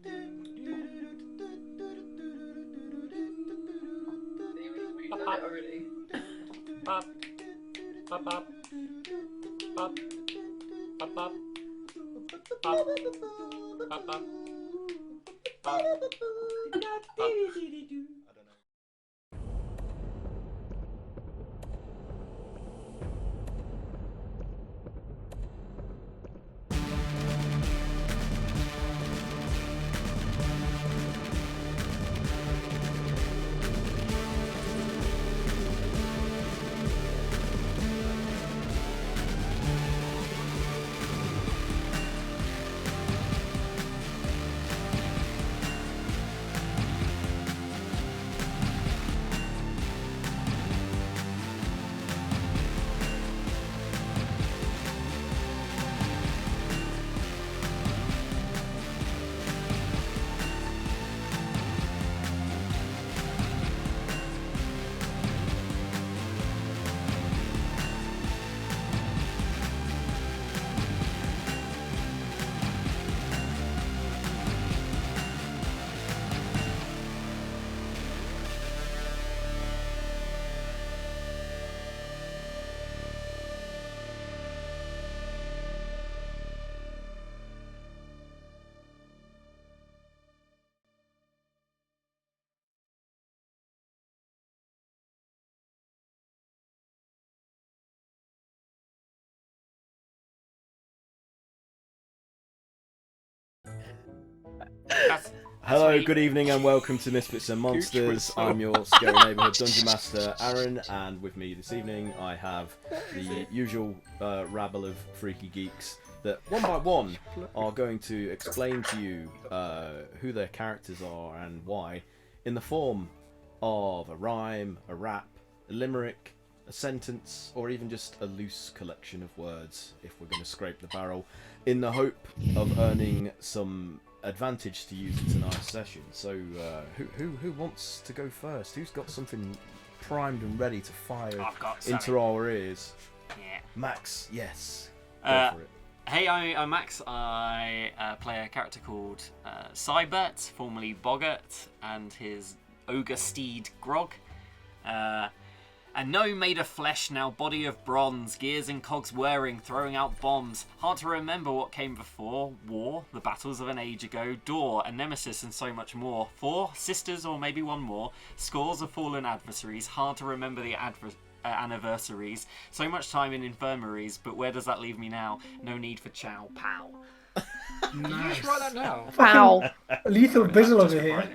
We've done it already. Pop. Pop, pop. Pop. Pop, pop. Pop. Pop, pop. Pop. Pop. Hello, good evening, and welcome to Misfits and Monsters. I'm your scary neighbourhood dungeon master, Aaron, and with me this evening I have the usual rabble of freaky geeks that one by one are going to explain to you who their characters are and why, in the form of a rhyme, a rap, a limerick, a sentence, or even just a loose collection of words, if we're going to scrape the barrel, in the hope of earning some advantage to use in tonight's session. So who wants to go first? Who's got something primed and ready to fire into our ears? Yeah. Max, yes. Go for it. Hey, I'm Max. I play a character called Cybert, formerly Boggart, and his ogre steed Grog. And no made of flesh, now body of bronze, gears and cogs whirring, throwing out bombs. Hard to remember what came before. War, the battles of an age ago, Door, a nemesis and so much more. 4 sisters or maybe one more, scores of fallen adversaries. Hard to remember the anniversaries. So much time in infirmaries, but where does that leave me now? No need for chow pow. Nice. Can you just write that now? Wow. Lethal Bizzle over here.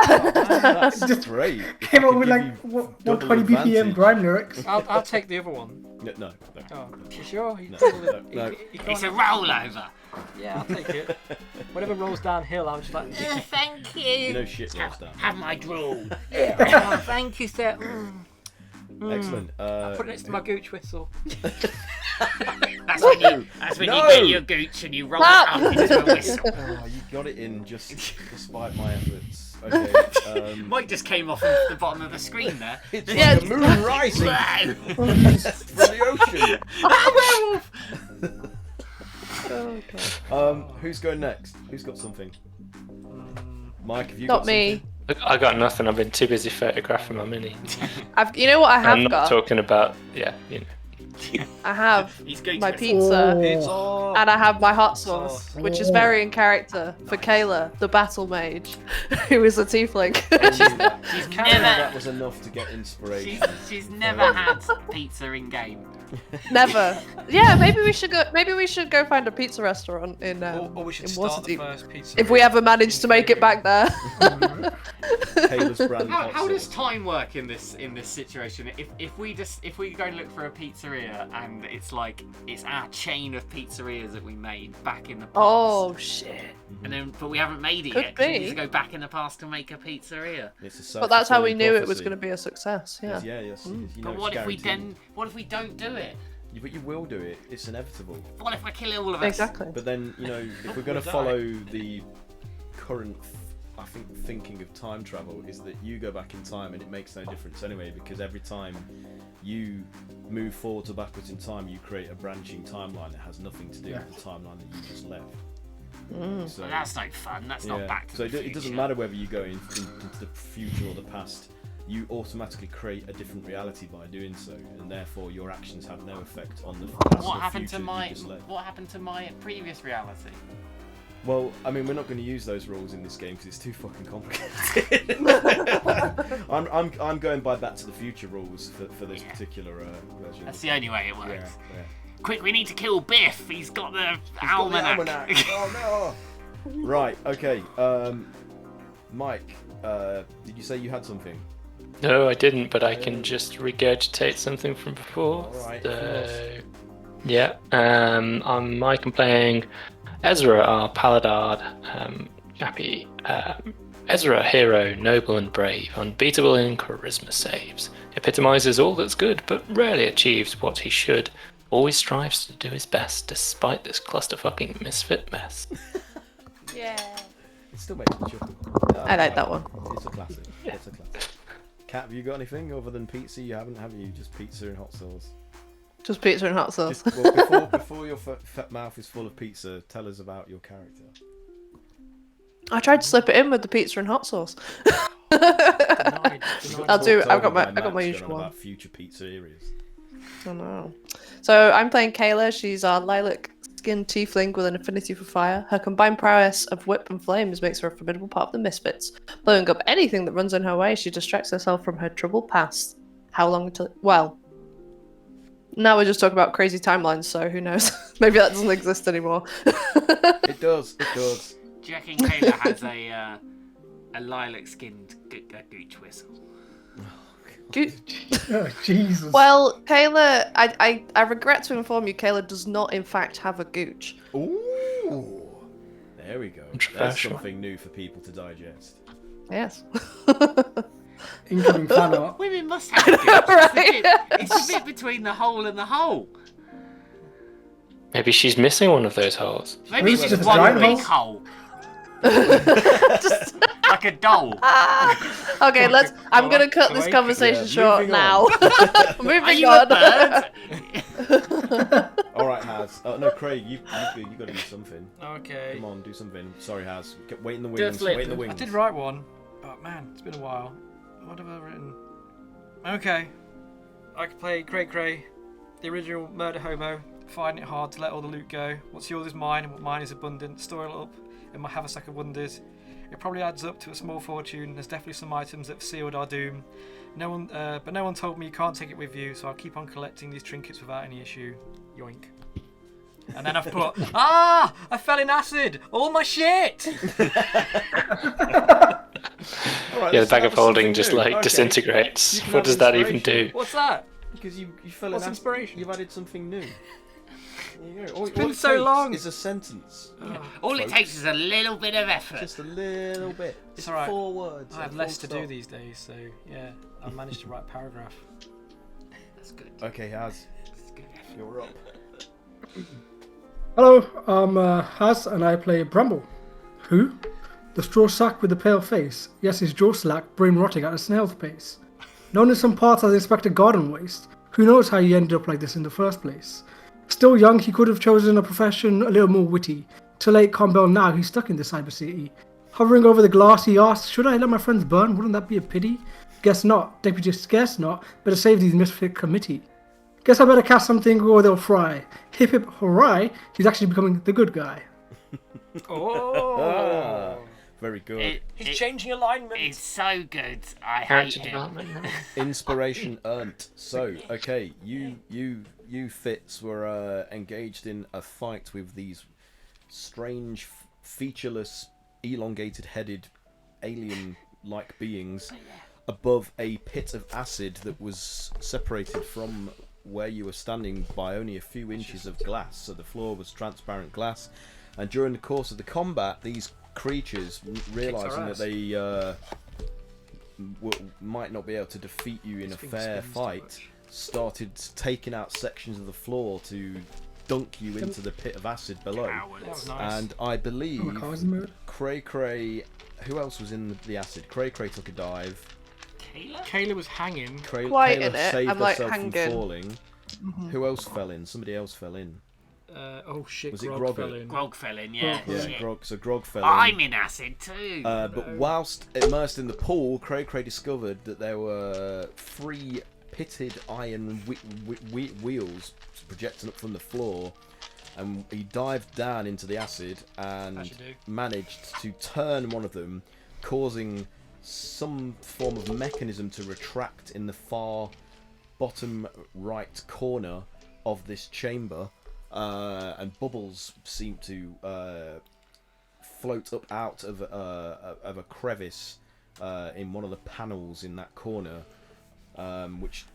That's just great. Came up with like 120 BPM grime lyrics. I'll take the other one. No. Oh, you sure? No. It's a rollover. Yeah, I'll take it. Whatever rolls downhill, I'm just like... Thank you. You know shit rolls down. Have my drool. Oh, thank you, sir. Excellent. I'll put it next to my gooch whistle. That's when you get your gooch and you roll it up into a whistle. Oh, you got it in just despite my efforts. Okay. Mike just came off the bottom of the screen there. It's like a moon rising from the ocean. Oh, Who's going next? Who's got something? Mike, have you Not got me. something? I got nothing. I've been too busy photographing my mini. You know what I have I'm not got? talking about, I have He's going my to pizza, It's and I have my hot sauce, which is very in character for Kayla, the battle mage, who is a tiefling. She's That was enough to get inspiration. She's never had pizza in game. Never. Yeah, maybe we should go find a pizza restaurant in Or we should in start the Waterdeep. first pizza. If we ever manage to make it back there. Kayla's brand hot How does sauce. time work in this situation? If we go and look for a pizzeria and it's our chain of pizzerias that we made back in the past. Oh shit. But we haven't made it Could yet. 'Cause we be. need to go back in the past to make a pizzeria. It's a But that's how we self-fulfilling knew it was prophecy. going to be a success. Yeah. Yes. You know, But what it's if we guaranteed. what if we don't do it? But you will do it. It's inevitable. What if I kill all of us? Exactly. But then, if we're going to follow the current, thinking of time travel is that you go back in time and it makes no difference anyway, because every time you move forwards or backwards in time, you create a branching timeline that has nothing to do with the timeline that you just left. So, Well, that's no fun. That's not back to so the future. it doesn't matter whether you go into the future or the past. You automatically create a different reality by doing so, and therefore your actions have no effect on the past What or happened future to that you just led. What happened to my previous reality? Well, I mean, we're not going to use those rules in this game because it's too fucking complicated. I'm going by Back to the Future rules for this particular version. That's the only way it works. Yeah. Quick, we need to kill Biff. He's got the almanac. Oh no! Right. Okay. Mike, did you say you had something? No, I didn't, but I can just regurgitate something from before. Alright, So, yeah, I'm Mike. I'm playing Ezra, our Paladard chappie. Ezra, hero, noble and brave, unbeatable in charisma saves. Epitomizes all that's good, but rarely achieves what he should. Always strives to do his best, despite this clusterfucking misfit mess. Yeah. It still makes me chuckle. I like that one. It's a classic. It's a classic. Kat, have you got anything other than pizza? You haven't, have you? Just pizza and hot sauce. Just pizza and hot sauce. Just, well, before your fat mouth is full of pizza, tell us about your character. I tried to slip it in with the pizza and hot sauce. Denied. I'll do it. Talked I've got over by my Max usual going on one. about future pizza areas. I know. So I'm playing Kayla. She's our lilac-skinned tiefling with an affinity for fire. Her combined prowess of whip and flames makes her a formidable part of the Misfits. Blowing up anything that runs in her way, she distracts herself from her troubled past. How long until... Well, now we're just talking about crazy timelines, so who knows? Maybe that doesn't exist anymore. It does. It does. Do you reckon Kayla has a lilac-skinned gooch whistle? Oh, Jesus. Well, Kayla, I regret to inform you, Kayla does not in fact have a gooch. Ooh. There we go. That's Controversial. something new for people to digest. Yes. Incoming fan art. Women must have a gooch. Right. It's a bit between the hole and the hole. Maybe she's missing one of those holes. Maybe It's it's just just one giant big hole. hole. Like a doll. Okay, I'm gonna cut this Awake. conversation Yeah, short moving now. Are Moving you a on. bird? All right, Haz. No, Craig, you got to do something. Okay. Come on, do something. Sorry, Haz. Wait in the Do a wings. flip. Wait in the wings. I did write one, but man, it's been a while. What have I written? Okay. I could play Cray Cray, the original murder hobo, finding it hard to let all the loot go. What's yours is mine, and what mine is abundant. Store it up in my haversack of wonders. It probably adds up to a small fortune. There's definitely some items that have sealed our doom. But no one told me you can't take it with you, so I'll keep on collecting these trinkets without any issue. Yoink. And then I've put, I fell in acid! All my shit! Right, Yeah, the let's bag have of holding something just new. like Okay. disintegrates. You can What have does that even inspiration. do? What's that? Because you fell What's in inspiration? You've added something new. There you go. All been it so takes long. is a sentence. All it Folks. takes is a little bit of effort. Just a little bit. It's alright. 4 words. I have a less full to do stop. these days, so yeah, I managed to write a paragraph. That's good. Okay, Haz, That's good effort. you're up. Hello, I'm Haz and I play Bramble. Who? The straw sack with the pale face. Yes, his jaw slack, brain rotting at a snail's pace. Known in some parts as Inspector Garden Waste. Who knows how he ended up like this in the first place? Still young, he could have chosen a profession a little more witty. Too late, Conbell now, he's stuck in the cyber city. Hovering over the glass, he asks, should I let my friends burn? Wouldn't that be a pity? Guess not. Deputy, guess not. Better save these misfit committee. Guess I better cast something or they'll fry. Hip hip hooray, he's actually becoming the good guy. Oh! Very good. He's changing alignment. It's so good. I hate Character him. development. Inspiration earned. So, okay, you Fitz were engaged in a fight with these strange, featureless, elongated-headed, alien-like beings above a pit of acid that was separated from where you were standing by only a few inches of glass. So the floor was transparent glass, and during the course of the combat, these creatures, realizing that they might not be able to defeat you in a fair fight, started taking out sections of the floor to dunk you into the pit of acid below. That was nice. And I believe Oh my God, isn't it? Cray Cray, who else was in the acid? Cray Cray took a dive. Kayla? Kayla was hanging. Cray, Quite Kayla in it. saved I'm, like, herself from hanging. falling. Who else fell in? Somebody else fell in. Oh shit! Was it Grog Grog? fell in. Grog fell in, yeah. Yeah, Shit. Grog. So Grog fell in. I'm in acid too. But whilst immersed in the pool, Cray discovered that there were 3 pitted iron wheels projecting up from the floor, and he dived down into the acid and managed to turn one of them, causing some form of mechanism to retract in the far bottom right corner of this chamber, and bubbles seem to float up out of a crevice in one of the panels in that corner, which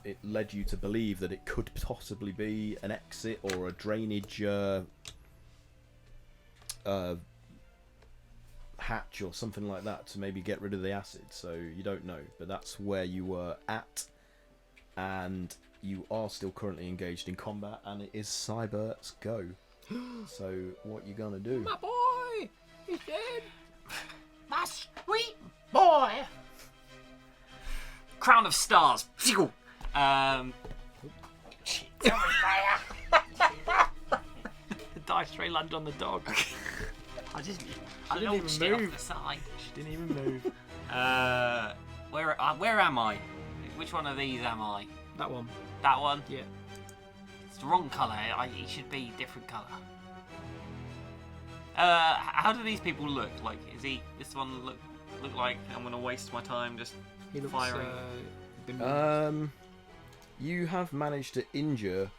it led you to believe that it could possibly be an exit or a drainage hatch or something like that to maybe get rid of the acid. So you don't know, but that's where you were at, and you are still currently engaged in combat, and it is Cybert's go. So what you gonna do? My boy, he's dead. My sweet boy. Crown of Stars. Shit. Sorry, fire. The dice tray landed on the dog. I didn't launched even it move. off the side. She didn't even move. Where am I? Which one of these am I? That one. That one? Yeah. It's the wrong colour. It should be different colour. How do these people look? Like, this one look like I'm gonna waste my time just He looks, firing? You have managed to injure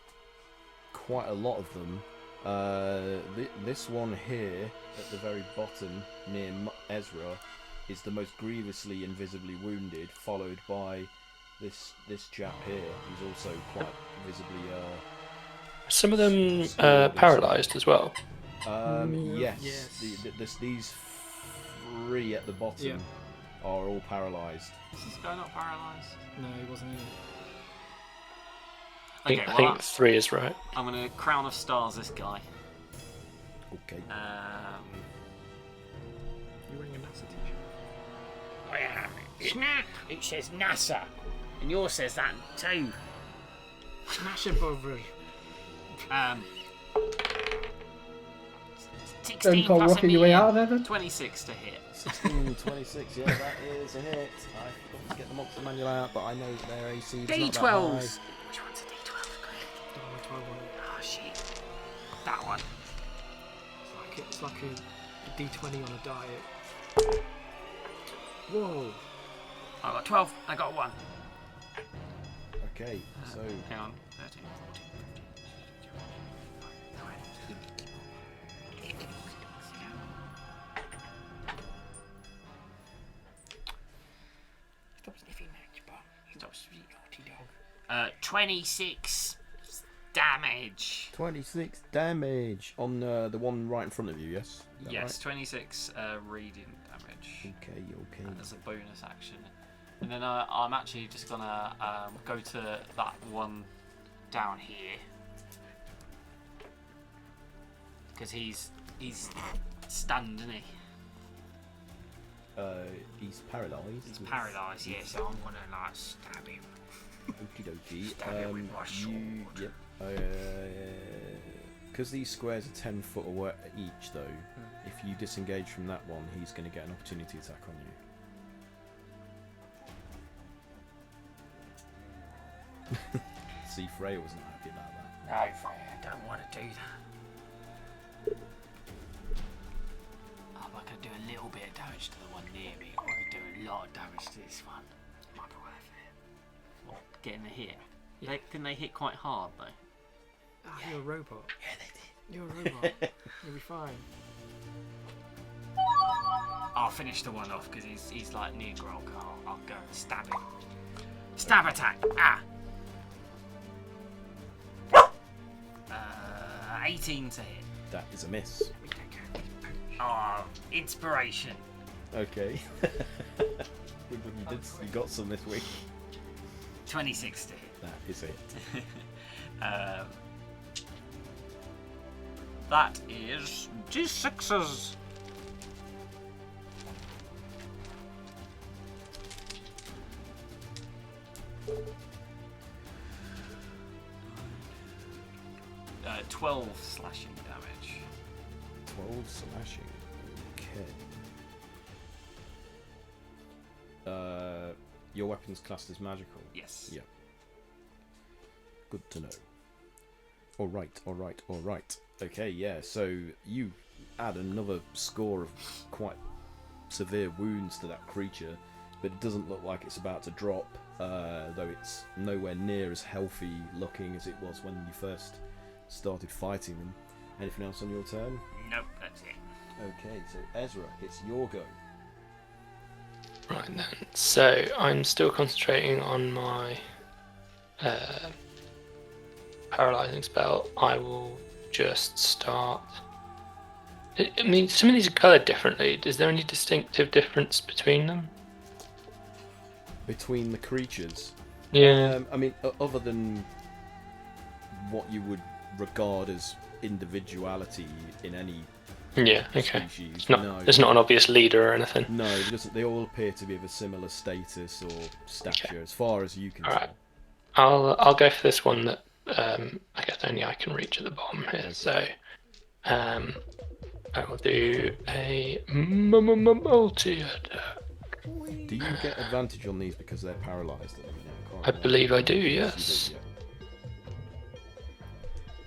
quite a lot of them. This one here at the very bottom near Ezra is the most grievously and visibly wounded, followed by this chap here who's also quite visibly Some of them paralysed as well. yes. Yes. These 3 at the bottom are all paralysed. Is this guy not paralysed? No, he wasn't in it. I think 3 is right. I'm gonna Crown of Stars this guy. Okay. You're wearing a NASA t-shirt. I am. Snap! It says NASA. And yours says that too. Smash it, brother. 16 Don't call plus rocket your way out of there then? 26 to hit. 16, 26, yeah, that is a hit. I forgot to get the monster manual out, but I know their AC is not that high. D12s. Which one's a D12? Oh shit. That one. It's like a D20 on a diet. Whoa. I got 12. I got 1. Okay, so Hang on. 13, 14, 15, 20. Stop sniffing that, Bob. Stop sweet naughty dog. 26 damage. 26 damage on the one right in front of you, yes? Is that Yes, 26 radiant damage. right? Okay. As a bonus action. And then I'm actually just gonna go to that one down here. Because he's stunned, isn't he? He's paralysed. He's paralysed, yeah, so I'm gonna like stab him. Okie dokie. Stab him with my sword. Because these squares are 10 foot away each, though, if you disengage from that one, he's going to get an opportunity attack on you. See, Freya wasn't happy about that. No, Freya, I don't want to do that. I can do a little bit of damage to the one near me, or I can do a lot of damage to this one. Might be worth it. What, getting a hit? Didn't they hit quite hard, though? Ah, you're a robot. Yeah, they did. You're a robot. You'll be fine. I'll finish the one off because he's like near Grog. I'll go and stab him. Stab attack! Ah! 18 to hit. That is a miss. Oh, inspiration. Okay. You got some this week. 26 to hit. That is it. That is D6s. 12 slashing damage. 12 slashing. Okay. Your weapon's classed as magical. Yes. Yeah. Good to know. Alright. Okay, yeah, so you add another score of quite severe wounds to that creature, but it doesn't look like it's about to drop, though it's nowhere near as healthy looking as it was when you first started fighting them. Anything else on your turn? Nope, that's it. Okay, so Ezra, it's your go. Right then. So I'm still concentrating on my paralyzing spell. I will just start. I mean, some of these are coloured differently. Is there any distinctive difference between them? Between the creatures? Yeah. I mean, other than what you would regard as individuality in any Yeah. Okay. species, It's not. no. There's not an obvious leader or anything. No, it doesn't. They all appear to be of a similar status or stature, as far as you can tell. Alright. I'll go for this one that I guess only I can reach at the bottom here. Okay. So I will do a multi attack. Do you get advantage on these because they're paralysed? I believe I do. Yes.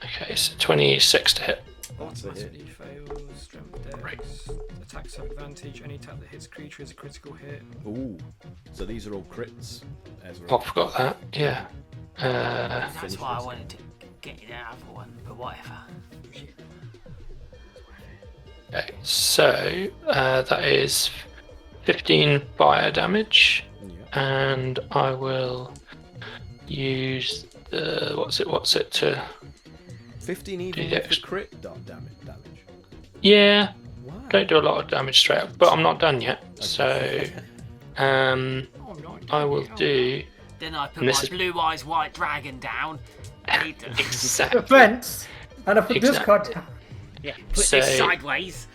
Okay, so 26 to hit. That's a hit. Automatically fails. Strength dex. Right. Attacks have advantage. Any attack that hits creature is a critical hit. Ooh, so these are all crits, Ezra. Oh, I forgot that. Yeah. That's why I wanted to get it out of one, but whatever. Okay, so that is 15 fire damage, Yeah. and I will use the what's it to 15 even Yeah. with the crit damage. yeah. Wow. Don't do a lot of damage straight up, but I'm not done yet. So I will do Then I put And this my is- blue eyes white dragon down. And he exactly. Defense. And I put this Exactly. card down. yeah, put So- this sideways.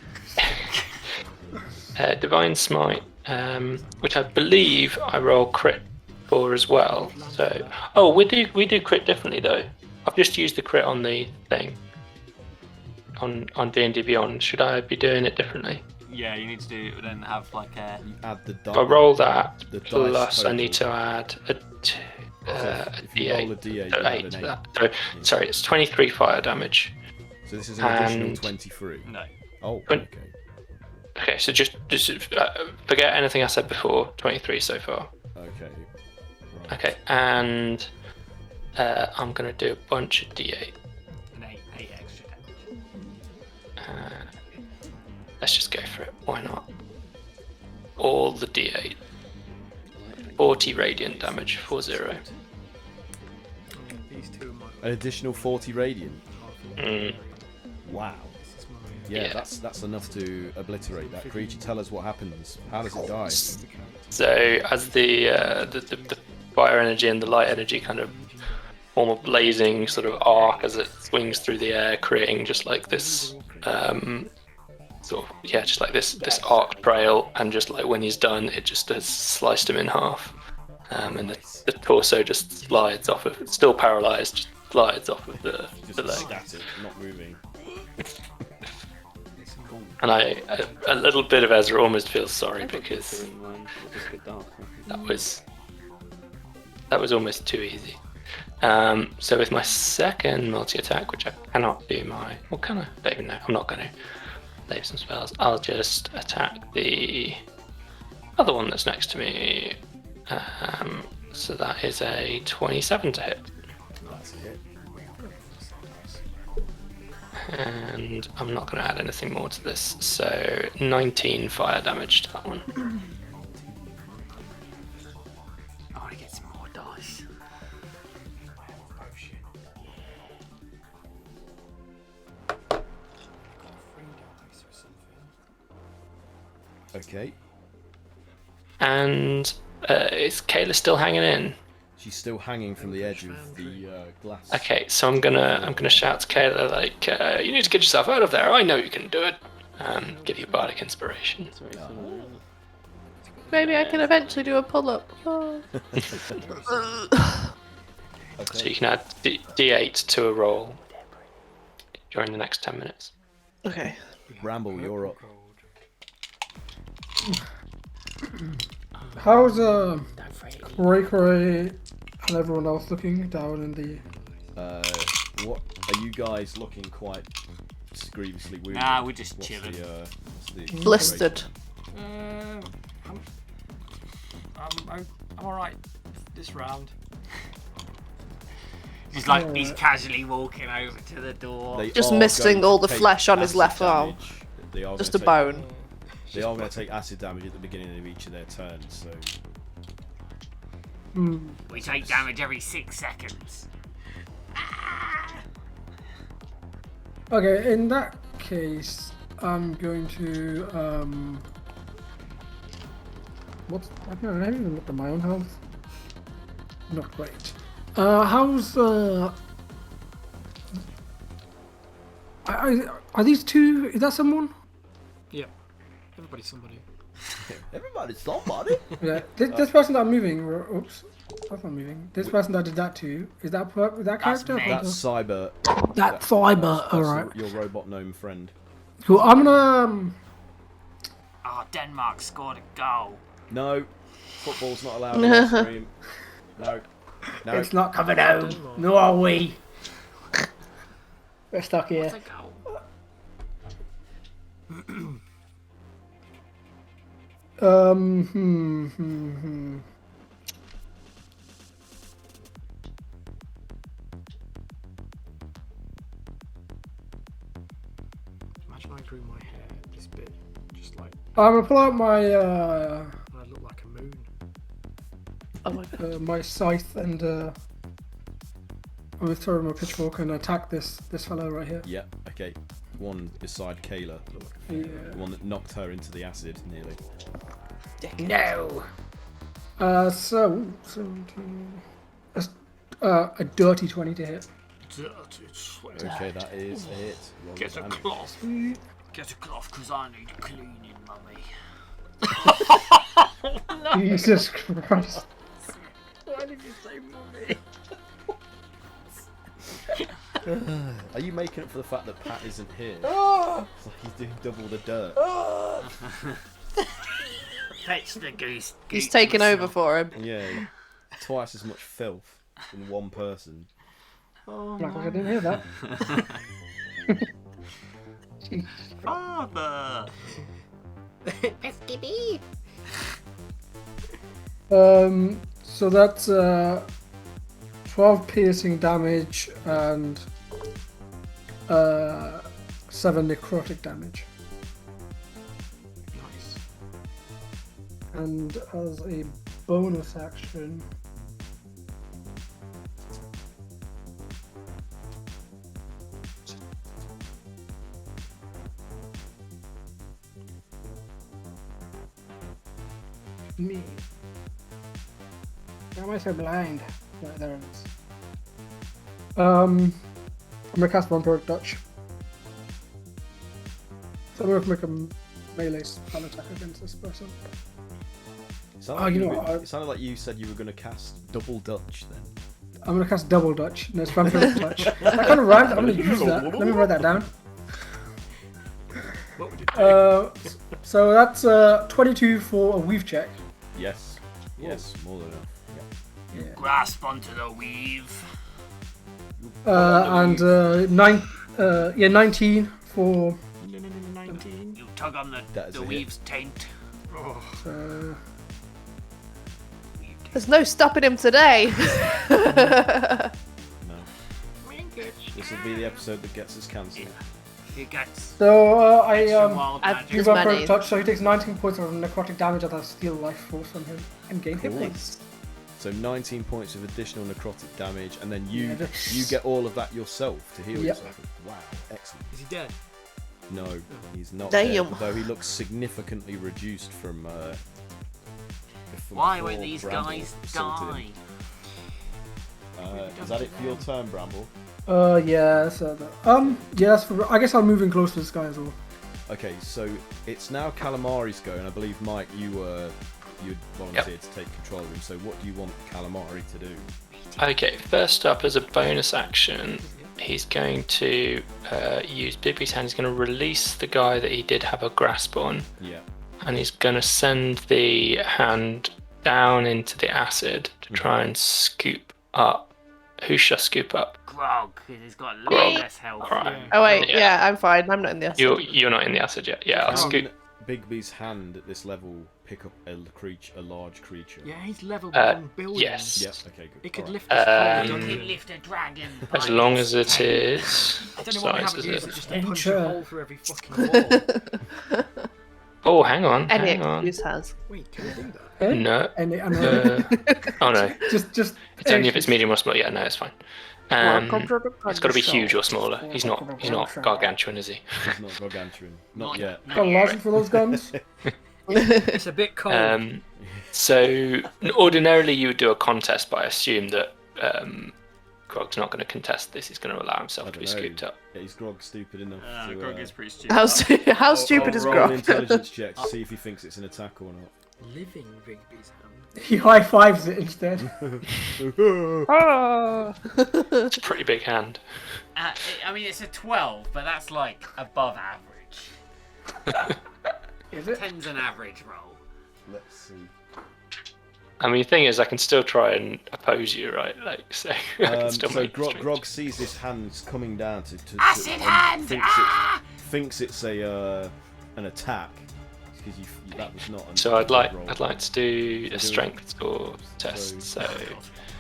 Divine Smite, which I believe I roll crit for as well. So, oh, we do crit differently though. I've just used the crit on the thing on D&D Beyond. Should I be doing it differently? Yeah, you need to do then have like a. You add the If I die. roll that The dice plus I total. need to add a if you roll a D8, you add eight an to 8. that. So, sorry, it's 23 fire damage. So this is an additional And- 23. No. Oh, Twen- okay. Okay, so just forget anything I said before. 23 so far. Okay. Right. Okay, and I'm gonna do a bunch of D8. An 8 extra damage. Let's just go for it. Why not? All the D8. 40 radiant damage. 40. These two are my. An additional 40 radiant. Mm. Wow. This is my. Yeah, Yeah. that's enough to obliterate that creature. Tell us what happens. How does it die? So as the fire energy and the light energy kind of form a blazing sort of arc as it swings through the air, creating just like this just like this arc trail, and just like when he's done, it just has sliced him in half, and the torso just slides off of, still paralyzed, just slides off of the leg. Static, not moving. And a little bit of Ezra almost feels sorry because that was almost too easy. So with my second multi-attack, which I cannot do well, can I? Don't even know. I'm not going to save some spells. I'll just attack the other one that's next to me. So that is a 27 to hit. That's a hit. And I'm not going to add anything more to this. So 19 fire damage to that one. I want to get some more dice. Okay. And is Kayla still hanging in? She's still hanging from the edge of the glass. Okay, so I'm gonna shout to Kayla like, you need to get yourself out of there. I know you can do it. Give you bardic inspiration. Maybe I can eventually do a pull-up. Oh. So you can add D8 to a roll. during the next 10 minutes. Okay. Bramble, you're up. How's Cray and everyone else looking down in the? What are you guys looking quite grievously wounded? Nah, we're just What's chilling. what's the Blistered. I'm alright this round. He's like he's casually walking over to the door. They Just are missing going all to the take flesh on his acid left arm. damage. They are Just gonna a bone. They are going to take acid damage at the beginning of each of their turns, so... We take damage every 6 seconds. Okay, in that case, I'm going to I don't even look at my own health. Not great. How's are these two? Is that someone? Yep. Everybody's somebody. Everybody's somebody! Yeah. This person that I'm moving. Oops. That's not moving. This person that did that too. Is that character? me. That's Cyber. That fiber. That's Alright. your robot gnome friend. Cool. I'm gonna. Oh, Denmark scored a goal. No, football's not allowed on the stream. No. No. It's not coming home. Nor are we. We're stuck here. What's a goal? Imagine I grew my hair this bit, just like I'm gonna pull out my and I look like a moon. Oh my god. my scythe and I'm gonna throw my pitchfork and attack this fellow right here. Yeah, okay. One beside Kayla. Yeah. The one that knocked her into the acid, nearly. No. So 17. A dirty 20 to hit. Dirty sweat. Okay, that is a hit. Roll Get the a damage. cloth. Get a cloth, because I need cleaning, mummy. Jesus Christ. Why did you say mummy? Are you making up for the fact that Pat isn't here? It's like he's doing double the dirt. Fetch the goose. He's taking over for him. Yeah, twice as much filth in one person. Like I didn't hear that. Father. Pesky beef. So that's 12 piercing damage and 7 necrotic damage. Nice. And as a bonus action, me. Why am I so blind? Right, there it is. I'm gonna cast Vampiric Touch. So I'm gonna make a melee spell attack against this person. It sounded, you know what, it sounded like you said you were going to cast double Dutch then. I'm gonna cast Double Dutch. No, it's Vampiric Touch. That kind of rhymed. I'm gonna use that. Let me write that down. What would you do? So that's 22 for a weave check. Yes. Yes, more than enough. Yeah. Grasp onto the weave. And 19 for. 19. You tug on That is the a hit. weave's taint. Oh, There's no stopping him today. No. This will be the episode that gets us cancelled. He gets So I extra wild I've magic. do As Vampiric many. Touch, so he takes 19 points of necrotic damage as I steal life force from him and gain hit Cool. points. So 19 points of additional necrotic damage, and then Yeah, you get all of that yourself to heal Yep. yourself. Wow, excellent. is he dead? No, he's not Damn. dead, although he looks significantly reduced from Why before won't these Bramble guys assaulted die? him. Is that it for your turn, Bramble? Yeah. So yeah. I guess I'll move in close to this guy as well. Okay, so it's now Calamari's go, and I believe Mike, you volunteered to take control of him. So what do you want Calamari to do? Okay, first up as a bonus action, he's going to use Bibby's hand. He's going to release the guy that he did have a grasp on. Yeah. And he's going to send the hand down into the acid to try and scoop up. Who shall scoop up? Grog, because he's got Grog. less health. Alright. Oh wait, Yeah. yeah, I'm fine. I'm not in the acid. You're not in the acid yet. Yeah, I'll Can scoop. Bigby's hand at this level pick up a large creature? Yeah, he's level 1 billion. Yes. Yep. Okay. Good. It could Alright. lift this He Um, can lift a dragon. As by long its as it tail. is. I don't know What why they size haven't is used it? it just to punch a Sure. hole through every fucking wall. Oh, hang on. Any Hang on. excuse has. Wait, can we do that? Eh? No. Oh no. just. It's only if it's medium or small. Yeah, no, it's fine. It's got to be huge or smaller. He's not gargantuan, is he? He's not gargantuan. Not yet. Got a logic for those guns. It's a bit cold. So ordinarily you would do a contest, but I assume that Grog's not going to contest this. He's going to allow himself to be scooped up. Yeah, is Grog stupid enough to... Grog is pretty stupid. How stupid is roll an Grog? intelligence check to see if he thinks it's an attack or not. Living Rigby's hand. He high fives it instead. It's a pretty big hand. I mean, it's a 12, but that's like above average. Is it? 10's an average roll. Let's see. I mean, the thing is, I can still try and oppose you, right? Like, so I can still So make Grog sees this hand coming down to Acid and hand! thinks it's an attack because that was not. So I'd roll. like to do a So strength score test. So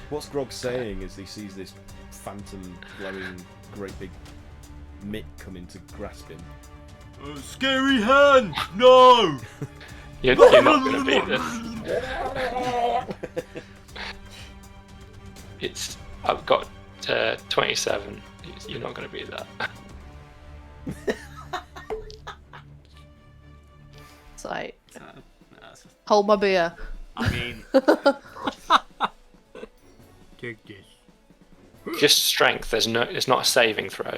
What's Grog saying is he sees this phantom glowing great big mitt coming to grasp him. Scary hand! No! you're not going to beat this. I've got 27. You're not going to beat that. It's like, hold my beer. I mean, Take this. Just strength. It's not a saving throw.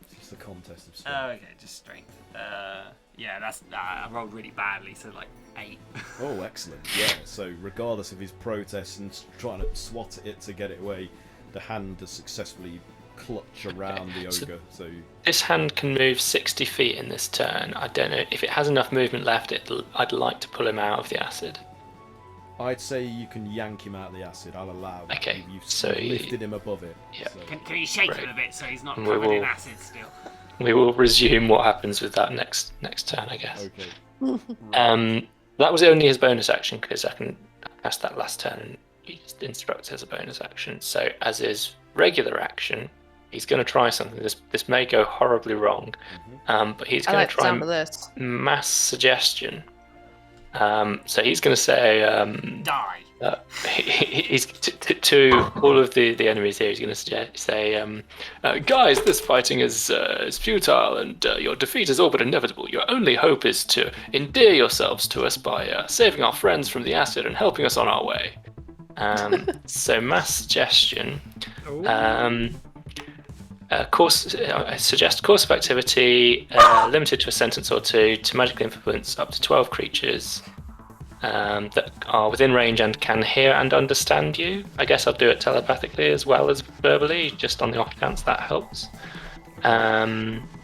It's just a contest of strength. okay, just strength. Yeah, that's I rolled really badly, so like 8. Oh, excellent. Yeah, so regardless of his protests and trying to swat at it to get it away, the hand does successfully clutch around the ogre. So This hand can move 60 feet in this turn. I don't know if it has enough movement left. I'd like to pull him out of the acid. I'd say you can yank him out of the acid. I'll allow that. Okay, You've so lifted him above it. Yeah. So. Can you shake him a bit so he's not covered in acid still? We will resume what happens with that next turn, I guess. Okay. That was only his bonus action because I can cast that last turn and he just instructs as a bonus action. So as his regular action, he's going to try something. This may go horribly wrong, but he's I going like to the try sound of this. mass suggestion. So he's going to say, Die. he's to all of the enemies here. He's going to say, guys, this fighting is futile, and your defeat is all but inevitable. Your only hope is to endear yourselves to us by saving our friends from the acid and helping us on our way. So mass suggestion. Suggest course of activity limited to a sentence or two to magically influence up to 12 creatures that are within range and can hear and understand you. I guess I'll do it telepathically as well as verbally, just on the off chance that helps.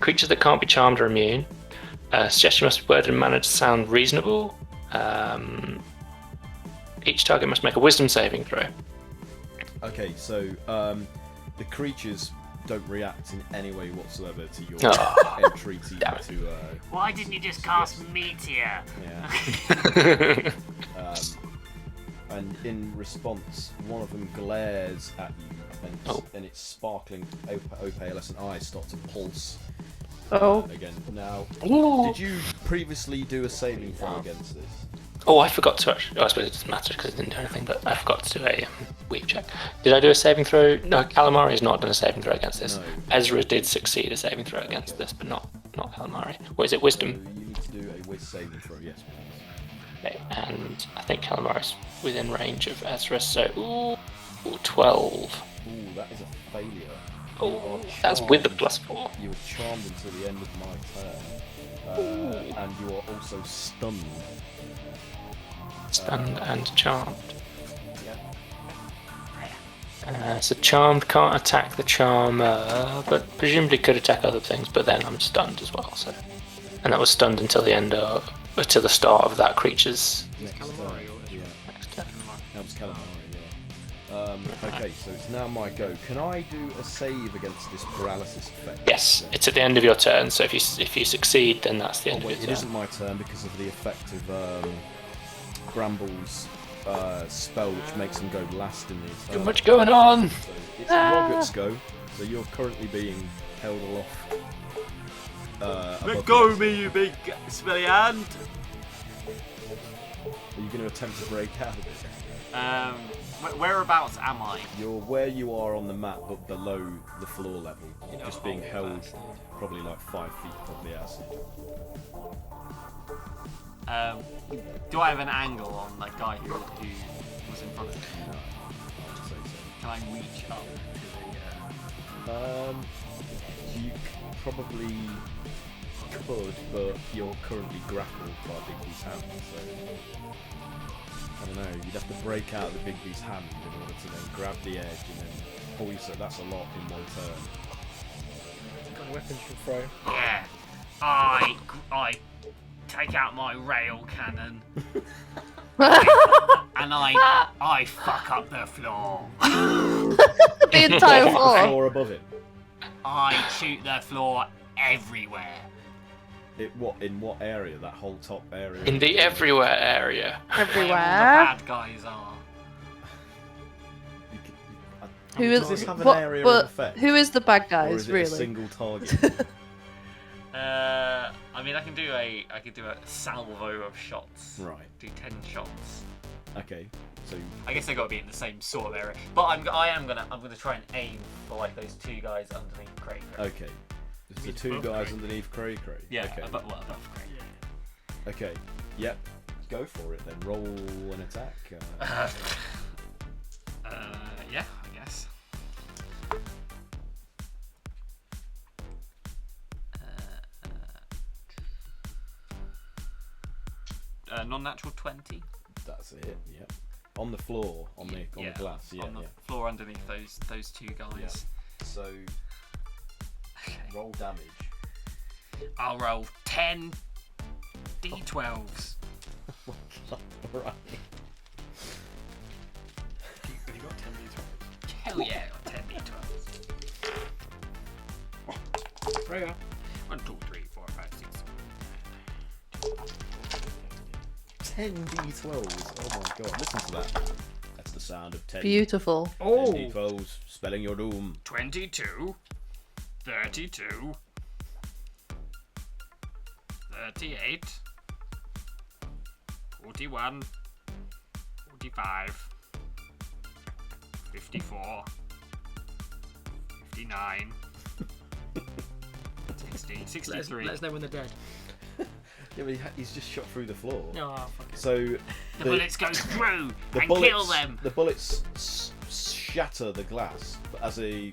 Creatures that can't be charmed or immune. Suggestion must be worded in manner to sound reasonable. Each target must make a wisdom saving throw. Okay, so the creatures don't react in any way whatsoever to your entreaty to. Why didn't you just cast Meteor? Yeah. And in response, one of them glares at you, and its sparkling opalescent eyes start to pulse again. Now, did you previously do a saving throw against this? Oh, I forgot to actually. I suppose it doesn't matter because it didn't do anything, but I forgot to do a weave check. Did I do a saving throw? No, Calamari has not done a saving throw against this. No. Ezra did succeed a saving throw against this, but not Calamari. What is it? Wisdom? So you need to do a whiz saving throw, yes. Okay, and I think Calamari's within range of Ezra, so 12. Ooh, that is a failure. Oh, that's with the +4. You were charmed until the end of my turn, and you are also stunned. Stunned and charmed. Yeah. So charmed can't attack the charmer, but presumably could attack other things. But then I'm stunned as well. So, and that was stunned until the start of that creature's Next turn. Yeah, next turn. that was calamari. Yeah. Okay, so it's now my go. Can I do a save against this paralysis effect? Yes, it's at the end of your turn. So if you succeed, then that's the end of your It turn. isn't my turn because of the effect of Bramble's spell, which makes him go last in the Too turn. much going on. So it's Robert's go. So you're currently being held aloft. Let go of me, you big smelly hand! Are you going to attempt to break out of it? Whereabouts am I? You're where you are on the map, but below the floor level. Just being held probably like 5 feet above the acid. Do I have an angle on that guy who was in front of me? No, I'd say Can I reach up to so. You probably could, but you're currently grappled by Bigby's hand, so I don't know. You'd have to break out the Bigby's hand in order to then grab the edge and then hoist it. That's a lot in one turn. What kind of weapons you can throw? Yeah. I take out my rail cannon and I fuck up the floor. The entire floor. Floor above it. I shoot the floor everywhere. In what area? That whole top area? In the everywhere area. Where all the Everywhere. bad guys are. Who Does is? this have an What- area but of effect? who is the bad Or guys, is it really? a single target? I mean, I could do a salvo of shots. Right. Do 10 shots. Okay. So I guess they got to be in the same sort of area. But I'm gonna try and aim for like those two guys underneath Cray. okay. There's the two above guys Cray. underneath Cray. Yeah, Okay. above Cray. Okay. Yep. Go for it then. Roll an attack. Yeah, I guess. Non-natural 20. That's it. Yep. On the floor, on the glass. Yeah. on the Yeah. floor underneath those two guys. Yeah. So Okay. roll damage. I'll roll 10 d12s. Right. Have you got 10 d12? Hell yeah, 10 d12s. Freya. 1, 2, 3, 4, 5, 6. 10 d12s. Oh my god! Listen to that. That's the sound of 10. Beautiful. 10 Oh! d12s. Spelling your doom. 22, 32, 38, 41, 45, 54, 59, 60, Let 63. us know when they're dead. Yeah, but he's just shot through the floor. No, fuck it. So The bullets go through the and bullets, kill them. The bullets shatter the glass, but as a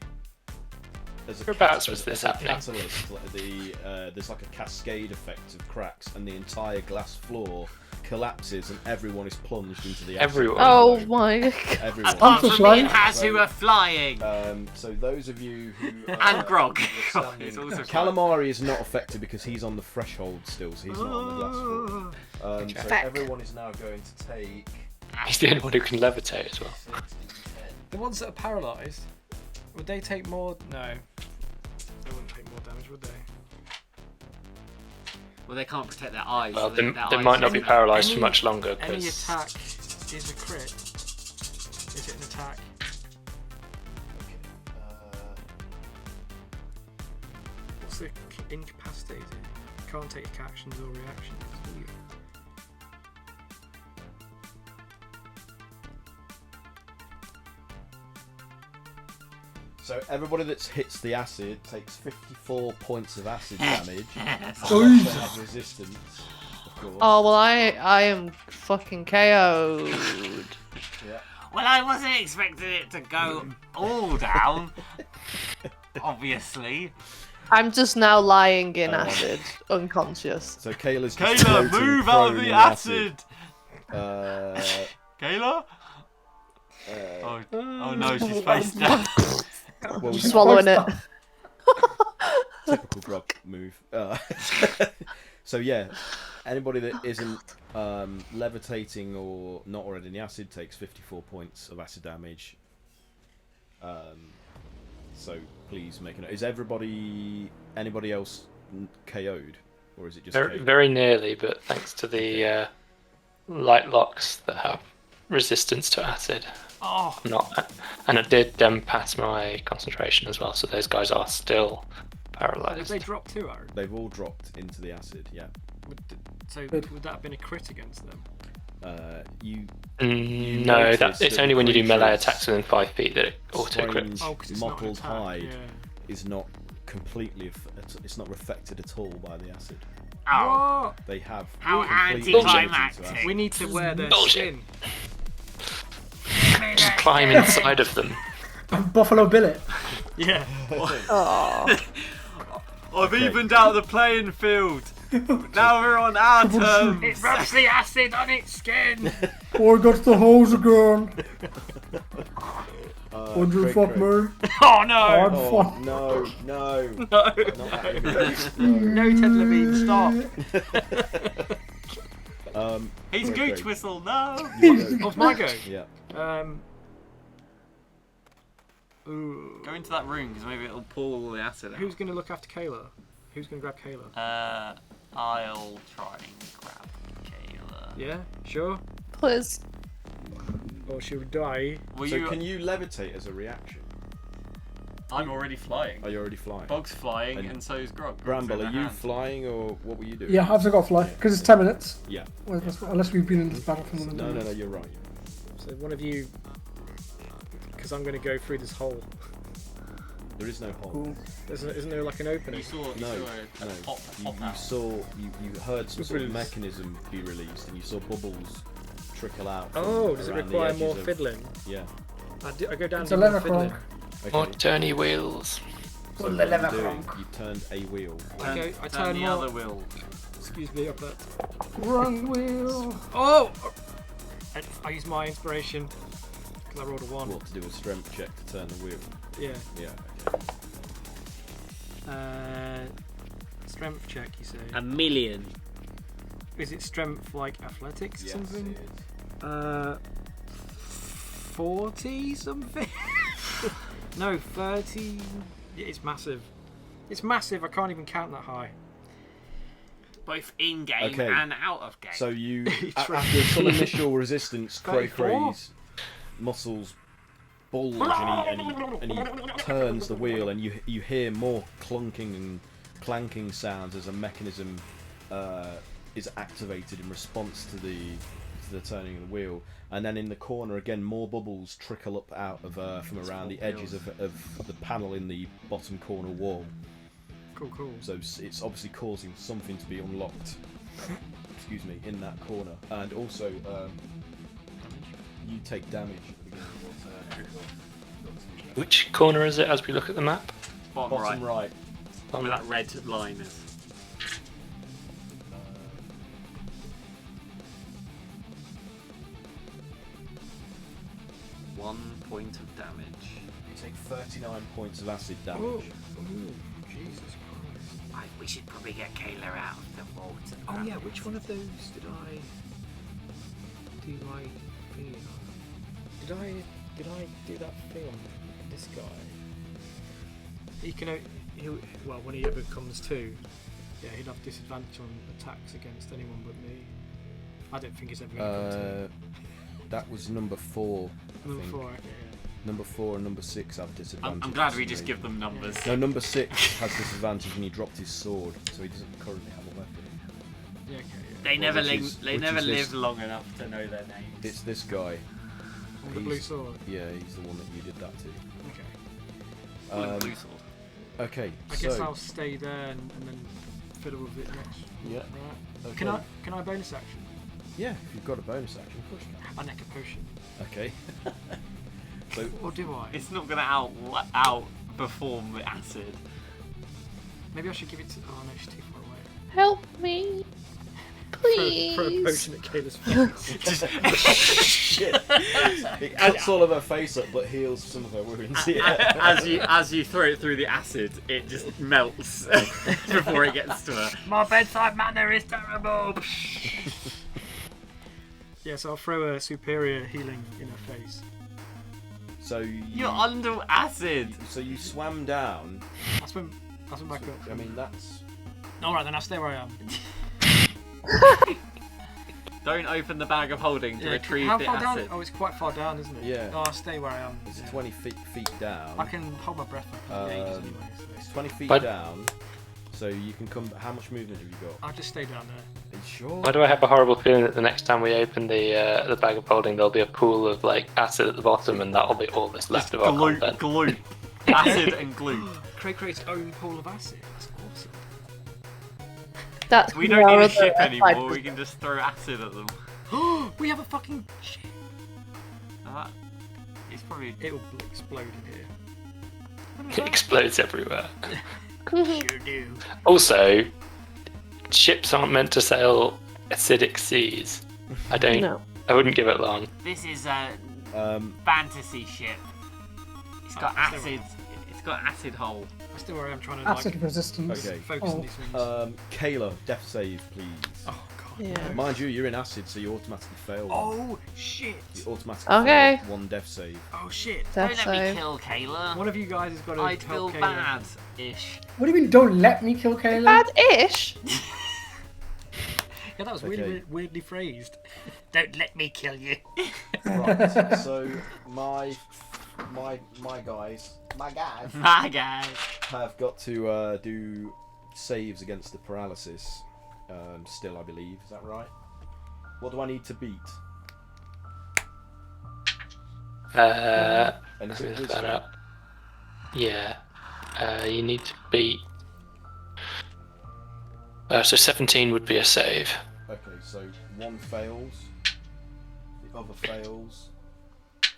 Whereabouts was this happening? catalyst, like there's like a cascade effect of cracks, and the entire glass floor collapses, and everyone is plunged into the acid. Everyone. Oh my god. Everyone. Apart I'm from flying. me and Haz, who are flying. So those of you who And Grog. who Grog are standing- is also Calamari is not affected because he's on the threshold still, so he's not on the glass floor. So Feck. everyone is now going to take He's the only one who can levitate as well. 6d10. The ones that are paralysed, would they take more? No. They wouldn't take more damage, would they? Well, they can't protect their eyes. Well, so they their might eyes not be don't- paralysed for Any- much longer Any because attack is a crit. Is it an attack? What's the incapacitated? Can't take actions or reactions. Ooh. So everybody that hits the acid takes 54 points of acid damage. Oh, They Jesus. have resistance, of course. Oh well, I am fucking KO'd. Yeah. Well, I wasn't expecting it to go all down. Obviously. I'm just now lying in Oh. acid, unconscious. So Kayla's just Kayla, floating move out of prone the in acid! Uh, Kayla? Oh no, she's face down. Well, She's swallowing it. typical grog move. So yeah, anybody that isn't levitating or not already in the acid takes 54 points of acid damage. So please make a note. Is anybody else KO'd, or is it just Very, KO'd? very nearly, but thanks to the light locks that have resistance to acid. Oh, Not, and I did pass my concentration as well, so those guys are still Did paralysed. they drop 2, Aaron? They've all dropped into the acid. Yeah. So would that have been a crit against them? You No, notice it's that only when you do melee creatures' attacks within 5 feet that it auto crits. strange Oh, 'cause it's not an mottled attack, hide yeah. is not completely. It's not affected at all by the acid. ow. What? They have How completely turned into anticlimactic. acid. We need to wear their Bullshit. skin. Just climb inside of them. Buffalo Billet. Yeah. Oh. I've evened out the playing field. Now we're on our terms. It rubs the acid on its skin. Oh, I got the hose again. Would you Craig, fuck Craig. Oh me? no! Hard Oh fuck. no! No. Not that image. No, Ted Levine, stop. He's Craig, Gooch Craig. Whistle, no. Oh, it's my go. Yeah. Ooh. Go into that room because maybe it'll pull all the acid out. Who's going to look after Kayla? Who's going to grab Kayla? I'll try and grab Kayla. Yeah, sure. Please. Or she'll die. Will So you? can you levitate as a reaction? I'm already flying. Are you already flying? Bog's flying, And and so is Grog. Grog's Bramble, in are her you hand. flying or what were you doing? Yeah, I've got to fly because it's 10 minutes. Yeah. Well, unless we've been in this battle for more than No, 10 no, no. minutes. You're right. So one of you, because I'm going to go through this hole. There is no hole. Cool. Isn't there like an opening? You saw, No, a no. pop You out. saw, you heard some sort of Bubbles. mechanism be released, and you saw bubbles trickle out. from Oh, does it around the require edges more of- fiddling? Yeah. I go down It's to a more leather fiddling. crank. Okay. More turny wheels. So Well, what the leather are you doing? crank. You turned a wheel. Okay, I turn turn the more. other wheel. Excuse me, up that. Wrong wheel. Oh! I use my inspiration because I rolled a 1. What, to do a strength check to turn the wheel? Yeah. Yeah. Strength check, you say? 1,000,000. Is it strength like athletics or Yes, something? it is. 40 something? No, 30. Yeah, it's massive. It's massive. I can't even count that high. Both in game Okay. and out of game. So you, True. after some initial resistance, Cray 34? Cray's muscles bulge and he turns the wheel, and you hear more clunking and clanking sounds as a mechanism is activated in response to the turning of the wheel. And then in the corner again, more bubbles trickle up out of from around the edges of the panel in the bottom corner wall. Cool, cool. So it's obviously causing something to be unlocked. Excuse me, in that corner, and also you take damage at the beginning of your turn. Which corner is it as we look at the map? bottom, Bottom right. Where that red line is. One point of damage. You take 39 points of acid damage. Oh, ooh, Jesus Christ. We should probably get Kayla out of the water. Oh yeah, which one of those did I do my thingy on? Did I do that thing on this guy? He can well when he ever comes to, yeah, he'd have disadvantage on attacks against anyone but me. I don't think he's ever going to come to. That was number 4. I Number think. 4, yeah. Number 4 and number 6 have disadvantage. I'm glad for we some just reason. give them numbers. No, number 6 has disadvantage and he dropped his sword, so he doesn't currently have a weapon. Yeah, okay, yeah. They never which live. is- They which never is this- live long enough to know their names. It's this guy. On the blue sword. Yeah, he's the one that you did that to. Okay. Call him Um, blue sword. Okay, I guess so I'll stay there and then fiddle with it next. yeah, Right. okay. Can I bonus action? Yeah, if you've got a bonus action, of course you I neck a potion. can. Okay. So Or do I? It's not gonna outperform the acid. Maybe I should give it to. Oh no, she's too far away. Help me. Throw a potion at Kayla's face. Shit. It cuts all of her face up, but heals some of her wounds. Yeah. as you throw it through the acid, it just melts before it gets to her. My bedside manner is terrible. Yeah, so I'll throw a superior healing in her face. So You're under acid. So you swam down. I'll swim back up. I mean, that's. Alright, then I'll stay where I am. Don't open the bag of holding to retrieve How the far acid. down? Oh, it's quite far down, isn't it? Yeah. Oh, I'll stay where I am. It's 20 feet down. I can hold my breath for ages anyway. So It's 20 feet But- down. So you can come. How much movement have you got? I'll just stay down there. Are you sure? Why do I have a horrible feeling that the next time we open the bag of holding, there'll be a pool of like acid at the bottom, and that'll be all that's left of our content. Glue. Acid and glue. Cray-Cray's own pool of acid. That's awesome. That's We don't need our a ship other anymore, side we can just throw acid at them. We have a fucking ship. It's probably... It will explode in here. It explodes everywhere. Sure do. Also, ships aren't meant to sail acidic seas. No. I wouldn't give it long. This is a Um, fantasy ship. It's got Oh, acid. It's got acid hole. I still where I am trying to Acid resistance. Okay. focus on these things. Kayla, death save, please. Oh god. Yeah. Mind you, you're in acid, so you automatically fail. one. Oh shit. You automatically Okay. fail one death save. Oh shit. Death Don't let me save. kill Kayla. One of you guys has got to I'd help feel Kayla. bad-ish. What do you mean, don't let me kill Kayla? Bad-ish. Yeah, that was Okay. weirdly phrased. Don't let me kill you. Right. So my guys My guy. have got to do saves against the paralysis. Still, I believe. Is that right? What do I need to beat? And is Let me it look that wisdom? up. Yeah. You need to beat. So 17 would be a save. Okay, so one fails, the other fails.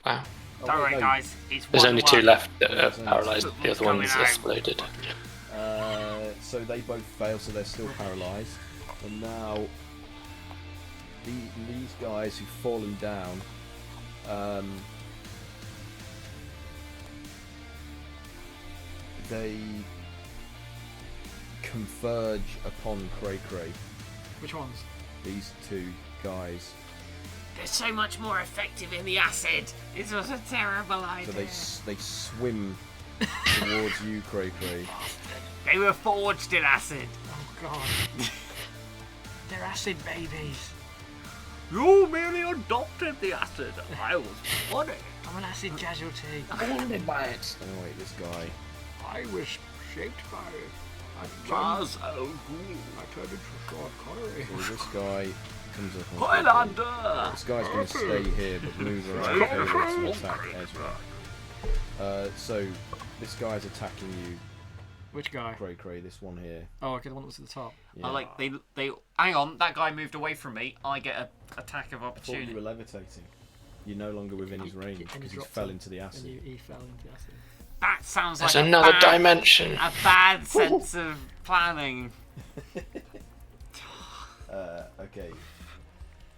Wow. Oh, Don't wait, worry, no. guys. It's There's 1-1. only 2 left that are There's only paralysed. two. The other Coming one's out. exploded. So they both fail, so they're still paralysed. And now these guys who've fallen down, they converge upon Cray. Which ones? These two guys. They're so much more effective in the acid. This was a terrible So idea. they swim towards you, Cray. They were forged in acid. Oh god. They're acid babies. You merely adopted the acid. I was funny. I'm an acid casualty. Wounded by it. Oh wait, this guy. I was shaped by it. Was I turned into Sean Connery. So this guy comes up. on Highlander. This guy's going to stay here but move around over to attack Ezra. So this guy's attacking you, Which guy? Cray. This one here. Oh, okay, the one that was at the top. Yeah. I like they. Hang on, that guy moved away from me. I get a attack of I thought you opportunity. were levitating. You're no longer within his range And because he dropped fell him, into the acid. And he fell into the acid. That sounds There's like another a bad, dimension. a bad sense of planning. Okay.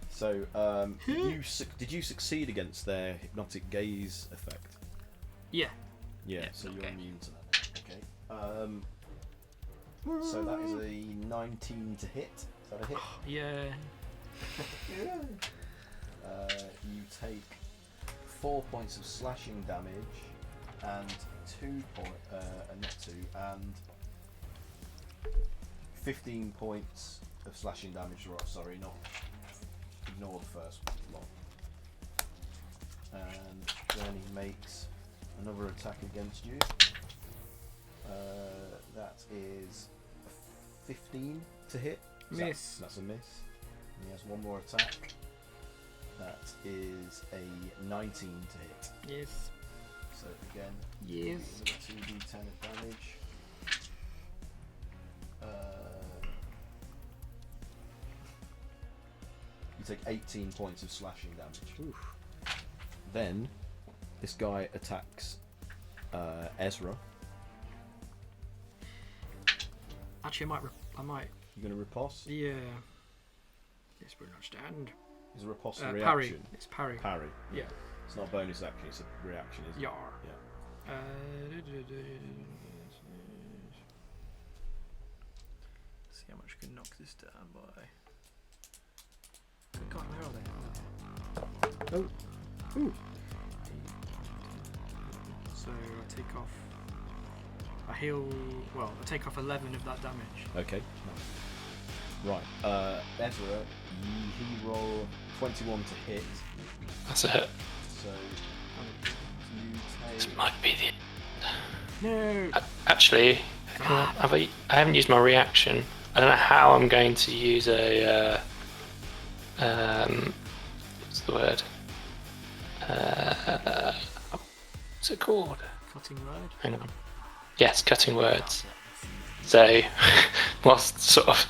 So did you succeed against their hypnotic gaze effect? Yeah. Yeah. So you're okay. immune to that. Okay. So that is a 19 to hit. Is that a hit? Yeah. You take 4 points of slashing damage and 15 points of slashing damage. Right, sorry, not ignore the first one. And then he makes another attack against you. That is 15 to hit. Miss. That's a miss. And he has one more attack. That is a 19 to hit. Yes. So again, Yes. another 2d10 of damage. You take 18 points of slashing damage. Oof. Then this guy attacks Ezra. Actually, I might. You're gonna riposte. Yeah. Yes, but not stand. Is a riposte a Parry. reaction? It's parry. Parry. Yeah. It's not a bonus action, it's a reaction, isn't it? Yar. Yeah. See how much I can knock this down by. Good God, where are they? Oh. Ooh. So I take off. I heal. Well, I take off 11 of that damage. Okay. Right. Ezra, he roll 21 to hit. That's a hit. So you This take. might be the. No. Actually, I haven't used my reaction. I don't know how I'm going to use a. What's the word? What's it called? Cutting word. Hang on. Yes, cutting words. So, whilst sort of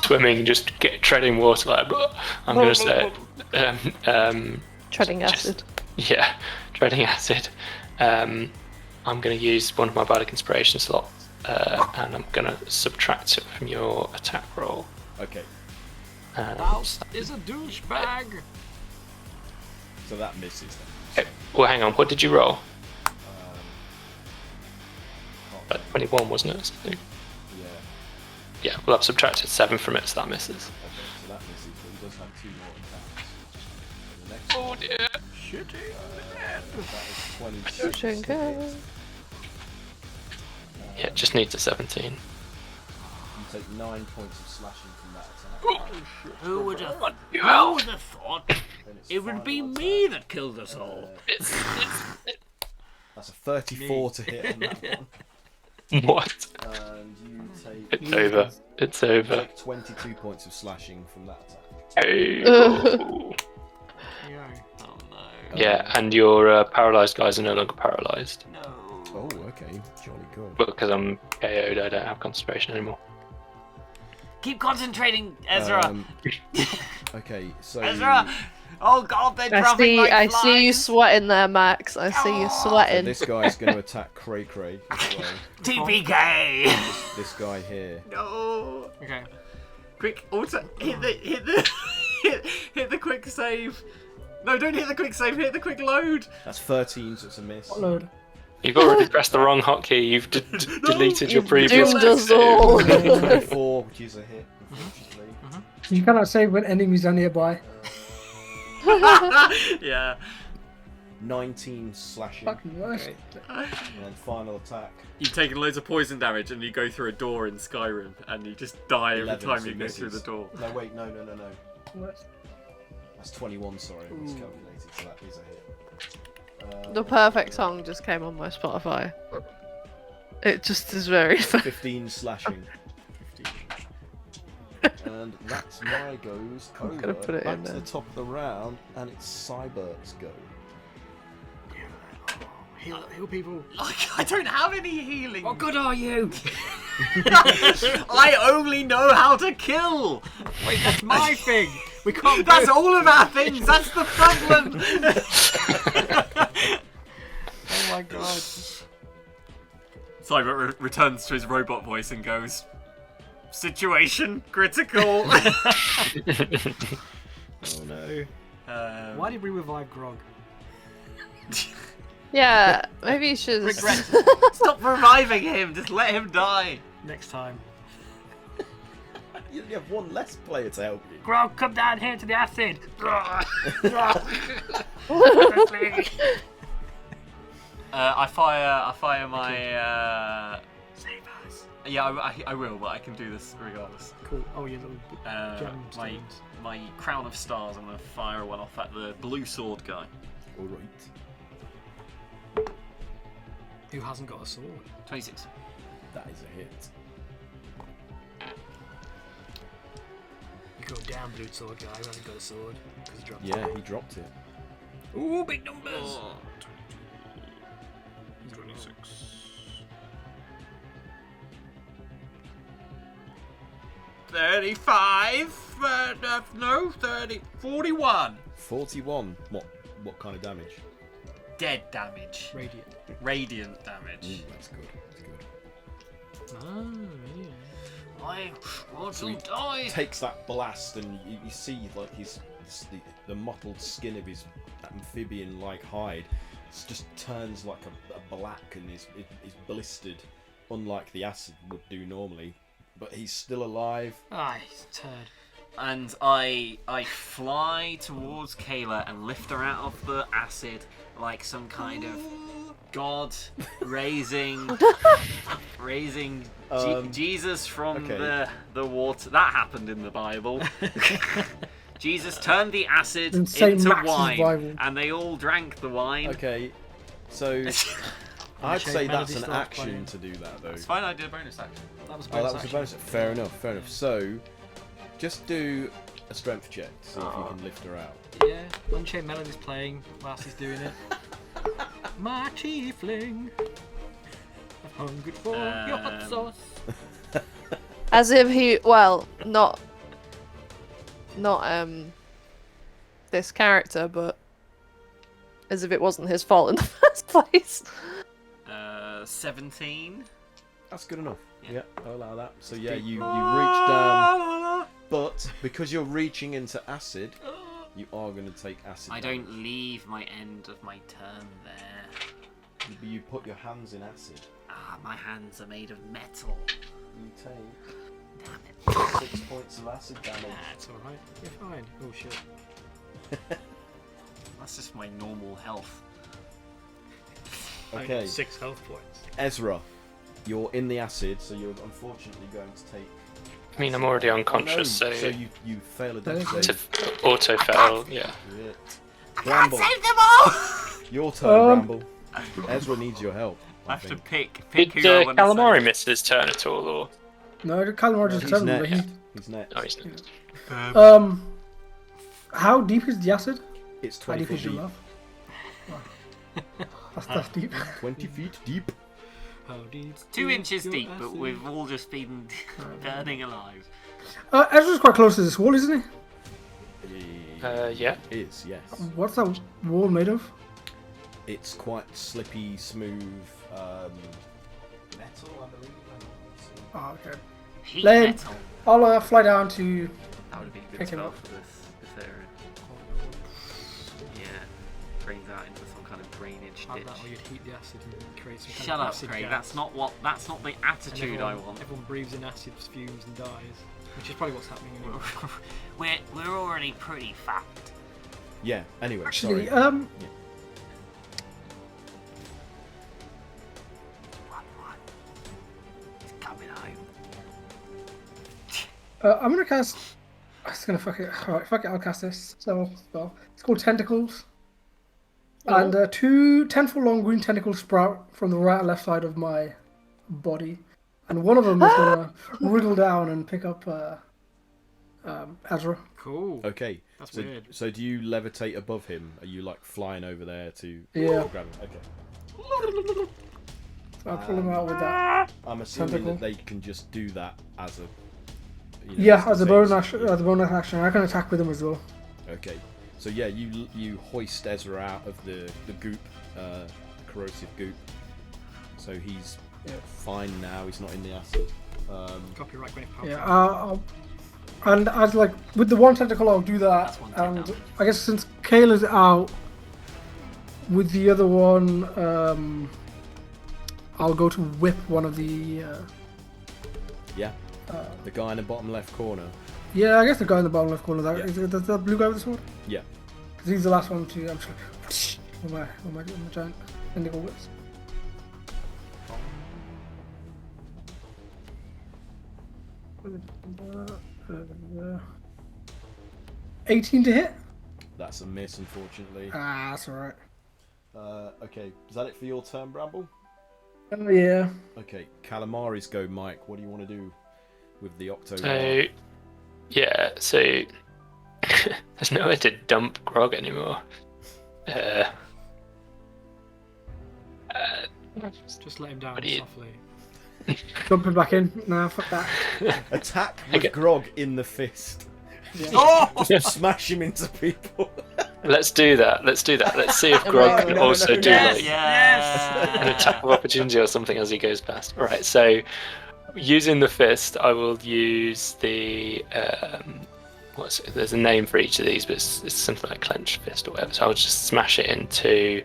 swimming, just treading water like, I'm going to say, Treading just- acid. yeah, treading acid. I'm going to use one of my bardic inspiration slots, and I'm going to subtract it from your attack roll. Okay. Faust is a douchebag. So that misses then. Okay, well, hang on. What did you roll? Can't 21, wasn't it? or something? Yeah. Yeah, well, I've subtracted 7 from it, so that misses. Okay, so that misses, but he does have 2 more attacks. So the next Oh one, dear. Shitty. that is 26 to Shinka. hit. Yeah, it just needs a 17. You take 9 points of slashing from that attack. Who would have thought? You Who help. would have thought Then it's it would be final me attack. that killed us all? That's a 34 to hit on that one. What? And you take, It's over. It's over. take 22 points of slashing from that attack. Hey. Oh no. Yeah, and your paralysed guys are no longer paralysed. No. Oh, okay. Jolly good. But because I'm KO'd, I don't have concentration anymore. Keep concentrating, Ezra. Okay, so Ezra. Oh God, they're I dropping see. like I see you flies. sweating there, Max. I see you so sweating. this guy's going to attack Cray Cray as well. TPK. This guy here. No. Okay. Quick, auto. Hit the quick save. No, don't hit the quick save. Hit the quick load. That's 13, so it's a miss. What load? You've already pressed the wrong hotkey. You've deleted your You've previous. doomed us all. 24, which is a hit, unfortunately. You cannot save when enemies are nearby. Yeah. 19 slashing, Fucking worst. and then final attack. You've taken loads of poison damage, and you go through a door in Skyrim, and you just die every 11, time so you go misses. through the door. No, wait, no. Worst. That's 21, sorry, I miscalculated, so that is a hit. The perfect song just came on my Spotify. It just is very funny. 15 slashing. 15. And that's my goes over. gonna put it Back in to there. the top of the round, and it's Cybert's go. Heal people. I don't have any healing. What good are you? I only know how to kill. Wait, that's my thing. We can't. That's all of our things. That's the problem. Oh my god. Cybert returns to his robot voice and goes, "Situation critical." Oh no. Why did we revive Grog? Yeah, maybe you should. Regret. Stop reviving him. Just let him die. Next time. You only have one less player to help you. Grog, come down here to the acid. I fire my. Save us. Yeah, I will, but I can do this regardless. Cool. Oh, you little My gemstones. crown of stars. I'm gonna fire one off at the blue sword guy. Alright. Who hasn't got a sword? 26. That is a hit. You go down, blue sword guy who hasn't got a sword. 'Cause he dropped Yeah, he dropped it. it. Ooh, big numbers. Oh, 26. 35. No, 30. 41. 41. What kind of damage? Dead damage. Radiant. Radiant damage. Ooh, that's good. That's good. Oh, radiant. I want So to he die. takes that blast, and you see like the mottled skin of his amphibian-like hide just turns like a black, and is blistered, unlike the acid would do normally. But he's still alive. Ah, he's a turd. And I fly towards Kayla and lift her out of the acid like some kind of god raising Jesus from okay. the water. That happened in the Bible. Jesus turned the acid In Saint into Max's wine, Bible. and they all drank the wine. Okay, so I'd Shame say Melody that's an starts action playing. to do that, though. It's fine, I did a bonus action. That was a Oh, that bonus was a action. bonus. Fair enough. So, just do a strength check to see if you can lift her out. Yeah, Unchained Melody's playing whilst he's doing it. My tiefling, I've hungered for your hot sauce. As if he, well, not this character, but as if it wasn't his fault in the first place. 17. That's good enough. Yeah. Yeah, I'll allow that. So yeah, you reach down, but because you're reaching into acid, you are going to take acid. I damage. don't leave my end of my turn there. You put your hands in acid. Ah, my hands are made of metal. You take Damn it. 6 points of acid damage. That's alright, you're fine. Oh shit. That's just my normal health. Okay, 6 health points. Ezra, you're in the acid, so you're unfortunately going to take. I mean, I'm already unconscious, Oh, no. so you fail a death to save. auto fail. Yeah. Shit. I Bramble, can't save them all! your turn, Bramble. Ezra needs your help. I have to think. pick Did who I want to Calamari save. miss his turn at all, or No, Calamari No, just he's turned, but next. he. He's next. oh, he's not. How deep is the acid? It's How 20 deep foot is your deep. love? That's deep. 20 feet deep. How deep 2 is inches your deep, but acid? we've all just been burning alive. Ezra's quite close to this wall, isn't Yeah. Is, yes. he? What's that wall made of? It's quite slippy, smooth metal, I believe. Oh, okay. Heat Lame. metal. I'll fly down to. That would be a good Pick him spell up. for this area. Yeah. Drains out into some kind of drainage Add ditch. that, or you'd heat the acid and create some kind Shut of up, acid Craig. gas. That's not the And attitude I everyone, want. Everyone breathes in acid fumes and dies, which is probably what's happening anyway. We're already pretty fucked. Yeah, anyway, Actually, sorry. One. It's coming home. I'm gonna cast. I'm just gonna fuck it. Alright, fuck it. I'll cast this. So, well, it's called Tentacles. And 2 10-foot long green tentacles sprout from the right and left side of my body, and one of them is gonna wriggle down and pick up Ezra. Cool. Okay. That's so, weird. So do you levitate above him? Are you like flying over there to Yeah. grab him? Okay. So I'll pull him out with that. I'm assuming Tentacle. that they can just do that as a. Yeah, as a bonus bonus action. As a bonus action, I can attack with him as well. Okay. So yeah, you hoist Ezra out of the goop, the corrosive goop. So he's fine now. He's not in the acid. Copyright when it pops Yeah. out. And as like with the one tentacle, I'll do that. That's one And damage. I guess since Kayla's out, with the other one, I'll go to whip one of the. Yeah. The guy in the bottom left corner. Yeah, I guess the guy in the bottom left corner. That Yeah. is it the blue guy with the sword? Yeah. Because he's the last one to. I'm just like, with my giant tentacle whips. Uh, 18 to hit. That's a miss, unfortunately. Ah, that's alright. Okay. Is that it for your turn, Bramble? Oh yeah. Okay. Calamari's go, Mike. What do you want to do with the Octo? So, yeah, so there's nowhere to dump Grog anymore. Just let him down What do you- softly. Dump him back in. Nah, fuck that. Attack with Okay. Grog in the fist. Oh! Just smash him into people. Let's do that. Let's see if Grog can no, also no, do yes, like Yes! an attack of opportunity or something as he goes past. Right, so using the fist, I will use the there's a name for each of these, but it's something like clenched fist or whatever. So I'll just smash it into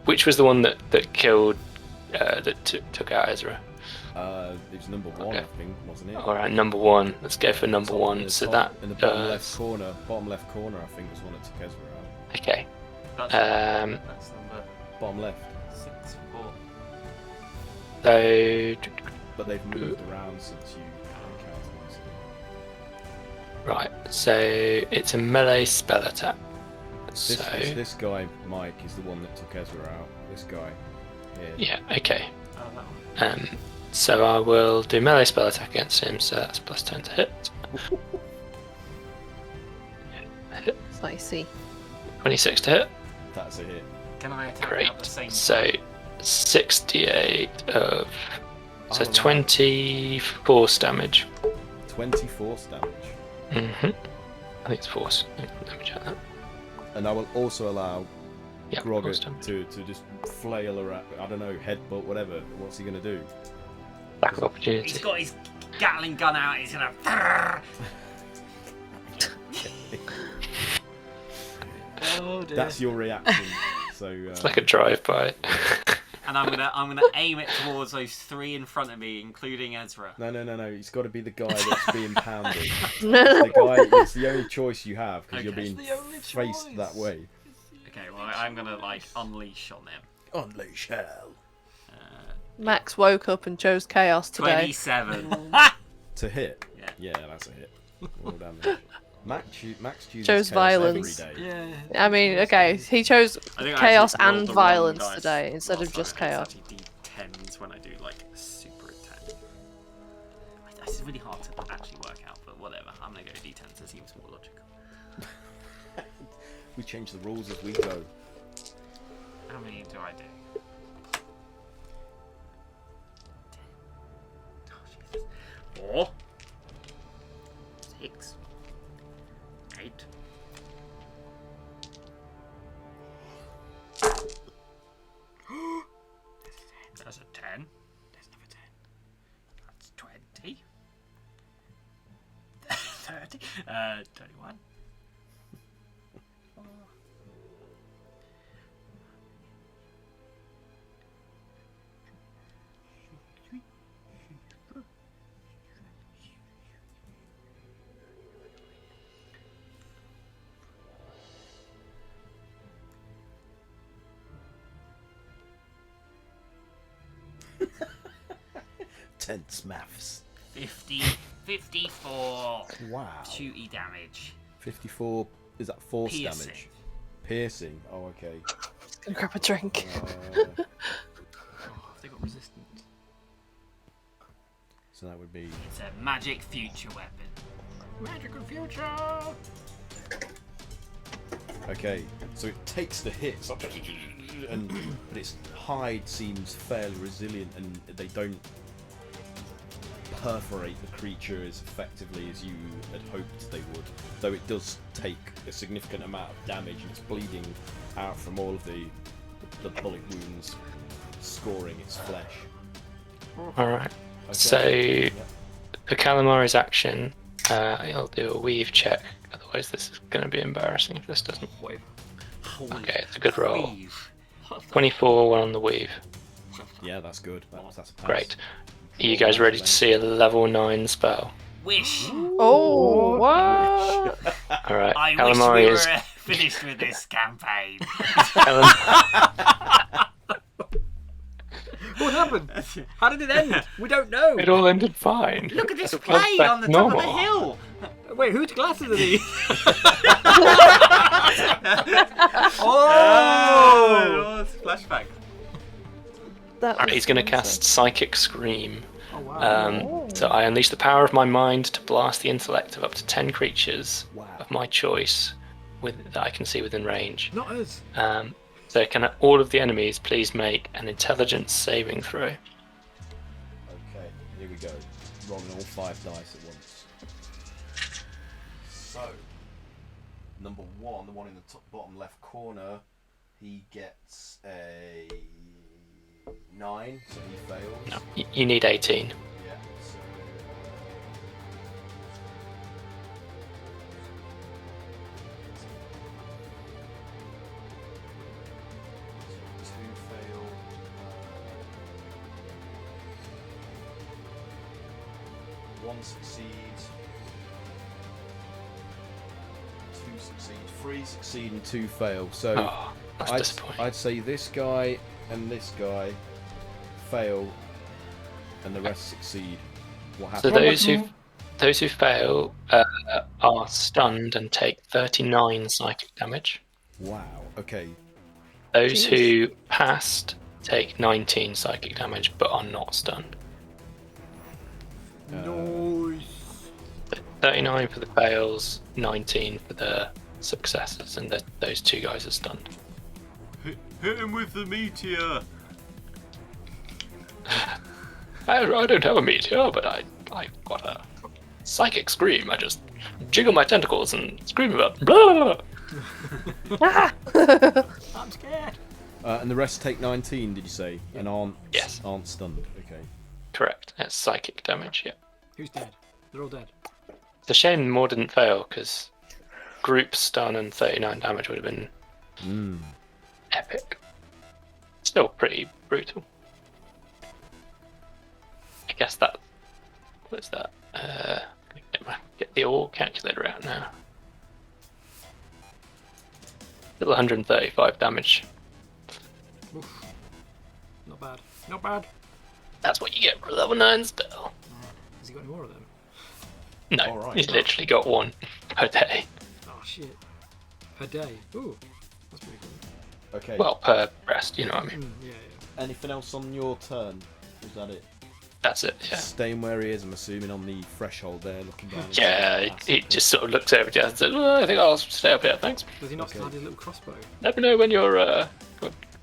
which was the one that killed took out Ezra. It was number 1, I think, wasn't it? All right, number 1. Let's go for number 1. So that in the bottom left corner, I think was one that took Ezra out. Okay. That's number Bottom left. 6, 4. So But they've moved around since you encountered them. right. So it's a melee spell attack. So This guy, Mike, is the one that took Ezra out. This guy here. yeah. Okay. Oh, that one. So I will do melee spell attack against him. So that's +10 to hit. Spicy. 26 to hit. That's a hit. Can I attack Great. at the same time? So 68 of so Alright. 20 force damage. 20 force damage. I think it's force. Let me check that. And I will also allow Yeah, force Grogger damage. to just flail around. I don't know, headbutt, whatever. What's he going to do? Lack of opportunity. He's got his Gatling gun out. He's gonna. Oh dear. That's your reaction. So It's like a drive-by. And I'm gonna aim it towards those 3 in front of me, including Ezra. no. He's got to be the guy that's being pounded. It's the only choice you have because you're Okay. being It's the only faced choice. that way. Okay, well I'm gonna like unleash on them. Unleash hell. Max woke up and chose chaos today. 27. To hit. Yeah. That's a hit. All damage. Max chooses Chose chaos violence. every day. Yeah. I mean, okay, he chose I think I chaos actually rolled and the wrong violence dice today instead of last just time. chaos. It's actually D10s when I do like super attack. It's really hard to actually work out, but whatever. I'm gonna go D10s. It seems more logical. We change the rules as we go. How many do I do? 10. Oh, Jesus. 4. 6. 8. There's a 10. There's another 10. That's 20. 30. 21. Tense maths. 54. Wow. 2e damage. 54. Is that force Piercing. damage? Piercing. Oh, okay. Gonna grab a drink. Oh, have they got resistance? So that would be. It's a magic future weapon. Magical future! Okay, so it takes the hits, but its hide seems fairly resilient, and they don't perforate the creature as effectively as you had hoped they would. Though it does take a significant amount of damage, and it's bleeding out from all of the bullet wounds, scoring its flesh. Alright. Okay. So Yep. for Calamari's action, I'll do a weave check. Otherwise, this is going to be embarrassing if this doesn't. Okay, it's a good roll. Weave. 24, 1 on the weave. Yeah, that's good. That's a pass. Great. Are you guys ready to see a level 9 spell? Wish. Oh, what? Alright, I wish Calamari we were is. finished with this campaign. What happened? How did it end? We don't know. It all ended fine. Look at this It was plane back on the top of normal. the hill. Wait, whose glasses are these? Oh, it's flashback. That Alright, was he's going to amazing. cast Psychic Scream. Oh wow. So I unleash the power of my mind to blast the intellect of up to 10 creatures Wow. of my choice that I can see within range. Not us. So can all of the enemies please make an intelligence saving throw? Okay, here we go. Rolling all 5 dice at once. So, number 1, the one in the bottom left corner, he gets a 9. 9, so he fails. No, you need 18. Yeah. So... Two fail. One succeeds. Two succeed. 3 succeed and 2 fail. So Oh, that's disappointing. I'd say this guy and this guy fail, and the rest succeed. What So happens? those who fail are stunned and take 39 psychic damage. Wow. Okay. Those who passed take 19 psychic damage but are not stunned. Nice. 39 for the fails, 19 for the successes, and those 2 guys are stunned. Hit him with the meteor. I don't have a meteor, but I got a psychic scream. I just jiggle my tentacles and scream about blah. I'm scared. And the rest take 19, did you say? And aren't stunned. Okay. Correct. That's psychic damage. Yeah. Who's dead? They're all dead. It's a shame more didn't fail because group stun and 39 damage would have been epic. Still pretty brutal. I guess that. What is that? Get the all calculator out now. Still 135 damage. Oof. Not bad. Not bad. That's what you get for level 9 spell. Has he got any more of them? No, Alright. he's literally got one per day. Oh shit. Per day. Ooh. That's pretty cool. Okay. Well, per rest, you know what I mean. Yeah. anything else on your turn? Was that it? That's it, yeah. Staying where he is, I'm assuming on the threshold there, looking down. Yeah, he just sort of looks over to us and says, well, I think I'll stay up here, thanks. Does he not Okay. still have his little crossbow? Let me know when you're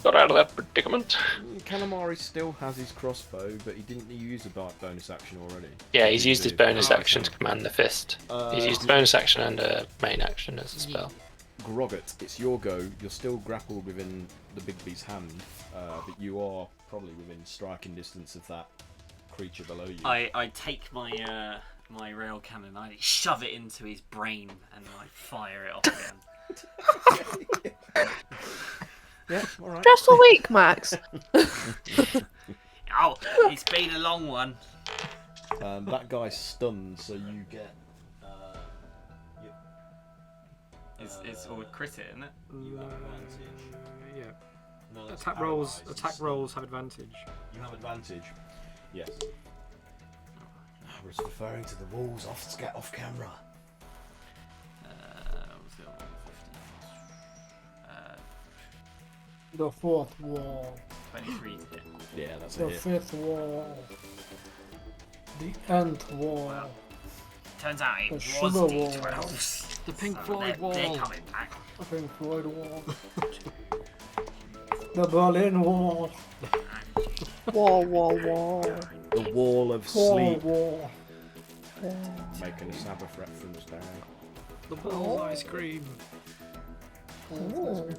got out of that predicament. Calamari still has his crossbow, but he didn't use a bonus action already. Yeah, he's used his bonus Oh, action to command the fist. Uh, He's used the bonus action and a main action as a spell. Groggot, it's your go. You're still grappled within the big beast's hand, but you are probably within striking distance of that creature below you. I take my my rail cannon, I shove it into his brain, and I fire it off again. Yeah, alright. Just a week, Max. Oh, it's been a long one. That guy's stunned, so you get. It's all crit it, isn't it? You have advantage. Yeah. No, that's Attack paralyzed. rolls have advantage. You have advantage. Yes. I was referring to the walls off camera. What's the other one? 15. The fourth wall. 23 to hit. Yeah, that's The a hit. fifth wall. The nth wall. Turns out it The was sugar wall. D12s. The Pink So Floyd they're wall. coming back. The Pink Floyd wall. The Berlin wall. Wall, wall, wall. The wall of Wall, sleep. wall. Making a Sabbath reference there. The wall ice cream. Ooh.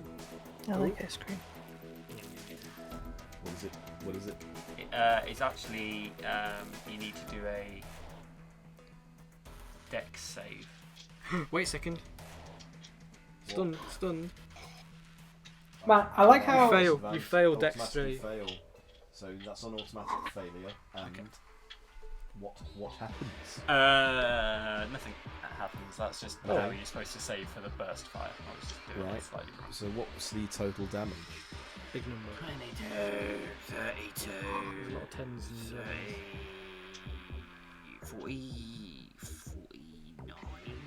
I like ice cream. What is it? What is it? It's actually you need to do a dex save. Wait a second. Stunned. Man, I like how. fail. You fail dex Automatically save. fail. So that's an automatic failure. And what happens? Nothing happens. That's just Oh. how you're supposed to save for the burst fire. I was just doing Right. it slightly wrong. So what was the total damage? Big number. 22, 32, A lot of tens and 30, 40, 49,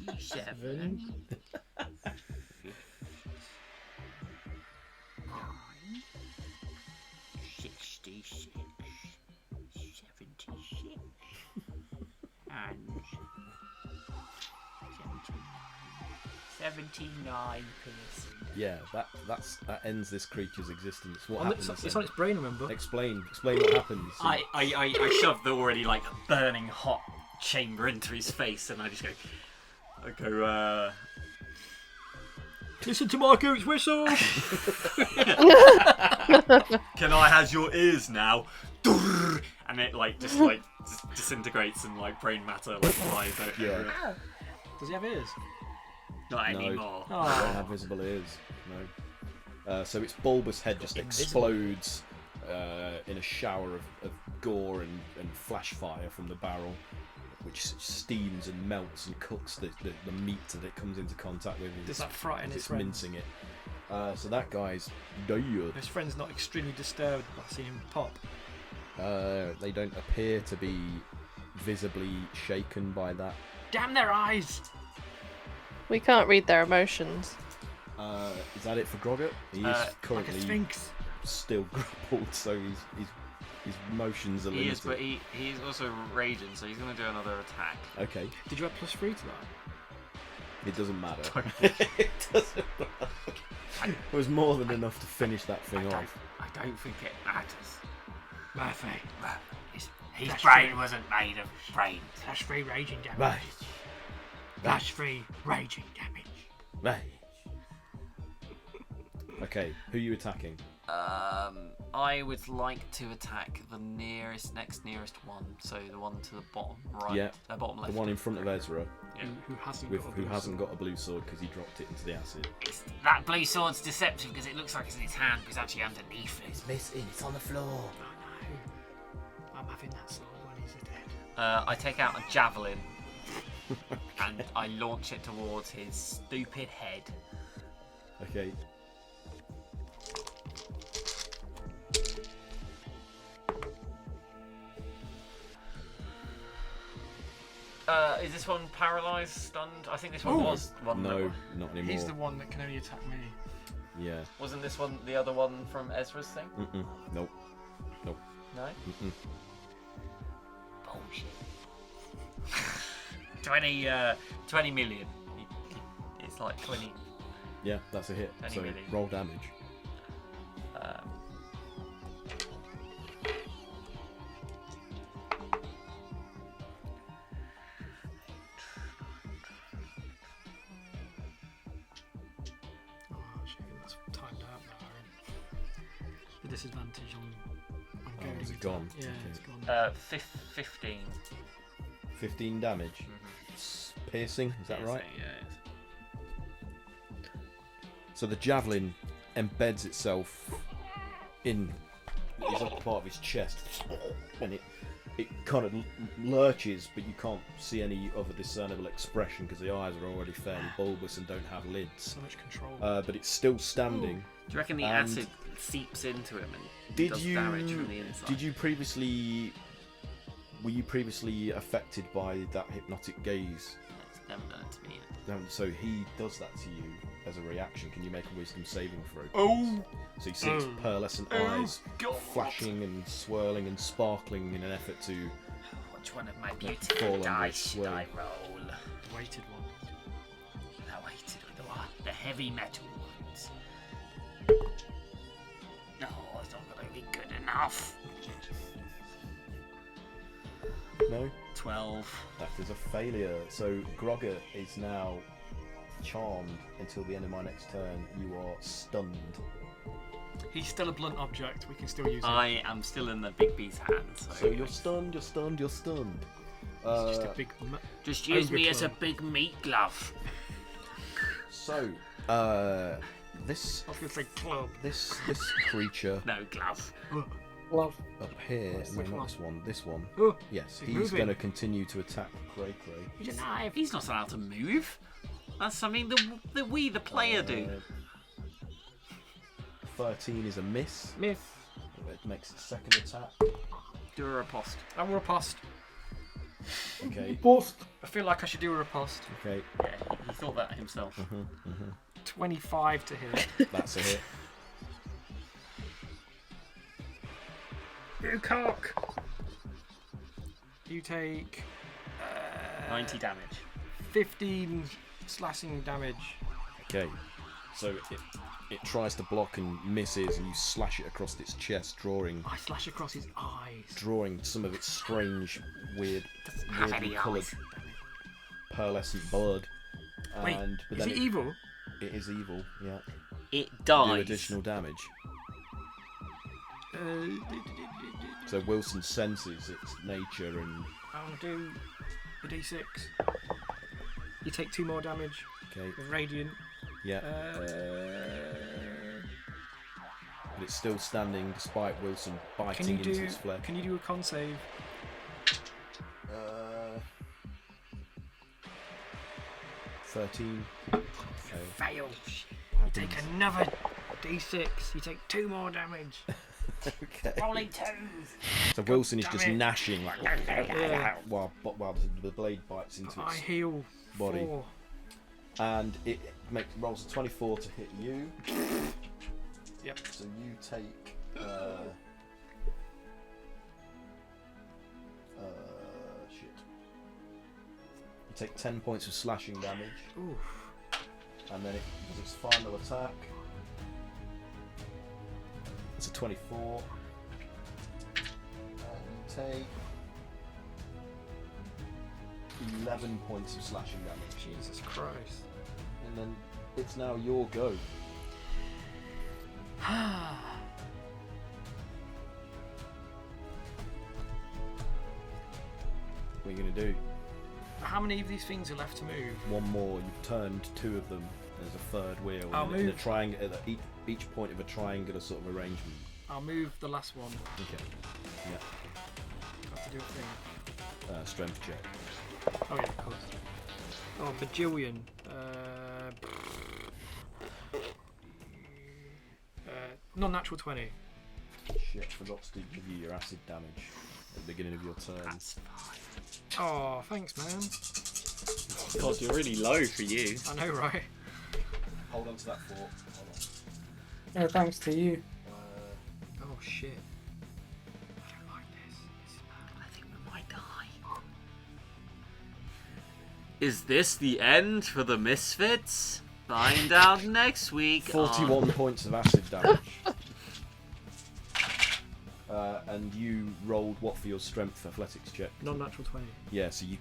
57, 66, 76, and 79 piercing. Yeah, that ends this creature's existence. What On happens? it's on its brain, remember? Explain what happens. I shove the already like burning hot chamber into his face, and I just go, Listen to my goose whistle. Can I have your ears now? And it just disintegrates and like brain matter flies out. Yeah. Does he have ears? Not No. anymore. They don't have visible ears. No. So its bulbous head just explodes in a shower of gore and flash fire from the barrel, which steams and melts and cooks the meat that it comes into contact with. Does that frighten as his it's friends? mincing it. So that guy's dead. His friend's not extremely disturbed by seeing him pop. They don't appear to be visibly shaken by that. Damn their eyes! We can't read their emotions. Is that it for Groggett? He is Like a currently sphinx. still grappled, so his motions are He limited. is, but he's also raging, so he's going to do another attack. Okay, Did you add +3 to that? it doesn't matter. It doesn't matter. It was more than enough to finish that thing off. I don't think it matters. Murphy. His brain wasn't made of brains. +3 raging damage. Right. +3 raging damage. Right. Okay, who are you attacking? I would like to attack the next nearest one, so the one to the bottom right, Yeah, bottom left. The one in front of Ezra, Yeah. Who hasn't got a blue who hasn't got a blue sword because he dropped it into the acid. That blue sword's deceptive because it looks like it's in his hand, but it's actually underneath it. It's missing. It's on the floor. Oh no. I'm having that sword when he's dead. I take out a javelin and I launch it towards his stupid head. Okay. Is this one paralysed, stunned? I think this one was one. No, not anymore. He's the one that can only attack me. Yeah. Wasn't this one the other one from Ezra's thing? Mm-mm. Nope. No. Mm-mm. Bullshit. 20 million. It's like 20. Yeah, that's a hit. Any So really. roll damage. Oh, actually, I think that's timed out now, Aaron. The disadvantage on Oh, goading is it attack. gone? Yeah, Okay. it's gone. 15. 15 damage. Piercing, is that right? Yeah. So the javelin embeds itself in his upper part of his chest, and it kind of lurches, but you can't see any other discernible expression because the eyes are already fairly bulbous and don't have lids. So much control. But it's still standing. Do you reckon the And acid seeps into him and Did does you damage from the inside? were you previously affected by that hypnotic gaze? It's never done it to me. So he does that to you as a reaction. Can you make a wisdom saving throw? Oh! So you see its pearlescent eyes God. flashing and swirling and sparkling in an effort to Which one of my fall beautiful under dice its should I sway. roll? The weighted one. I weighted with the one, the heavy metal ones. No, it's not going to be good enough. No, 12. that is a failure. So Grogger is now charmed until the end of my next turn. You are stunned. He's still a blunt object. We can still use him. I am still in the big bee's hands. So you're stunned. You're stunned. You're stunned. He's just a big. Just use ogre me as a club. big meat glove. So this I was going to say club. this creature No glove. Love. up here. No, Which not one? this one. This one. Oh, Yes, He's he's moving. going to continue to attack Cray Cray. He doesn't have. He's not allowed to move. That's something that we, the player, do. 13 is a miss. myth. It makes its second attack. Do a riposte. I'm a riposte. Okay. Post. I feel like I should do a riposte. Okay. Yeah, he thought that himself. 25 to hit. That's a hit. You cock. You take 90 damage. 15 slashing damage. Okay. So it tries to block and misses, and you slash it across its chest, drawing I slash across his eyes. some of its strange, weirdly have any coloured eyes. pearlescent blood. Wait, And but is then it evil? It is evil, yeah. It Do dies. additional damage. So Wilson senses its nature and... I'll do a d6. You take 2 more damage Okay, with radiant. yeah. But it's still standing despite Wilson biting into its flesh. Can you do a con save? 13. Fail. You take another d6. You take 2 more damage. Okay. Rolling 2s. So Wilson is just Damn it. gnashing like while the blade bites into I its heal body. 4. And it rolls a 24 to hit you. Yep. So you take shit. You take 10 points of slashing damage. Oof. And then it does its final attack. It's a 24. And you take 11 points of slashing damage. Jesus Christ. And then it's now your go. What are you going to do? How many of these things are left to move? One more. You've turned 2 of them. There's a third wheel. I'll in a move. triangle. At each point of a triangular sort of arrangement. I'll move the last one. Okay. Yeah. I have to do a thing. Strength check. Oh yeah, of course. Oh, bajillion. Non-natural 20. Shit, forgot to give you your acid damage at the beginning of your turn. That's fine. Oh, thanks, man. God, you're really low for you. I know, right? Hold on to that fort. Hold on. Yeah, thanks to you. Oh shit. I don't like this. I think we might die. Is this the end for the Misfits? Find out next week. 41 points of acid damage. And you rolled what for your strength athletics check? Non-natural 20. Yeah, so you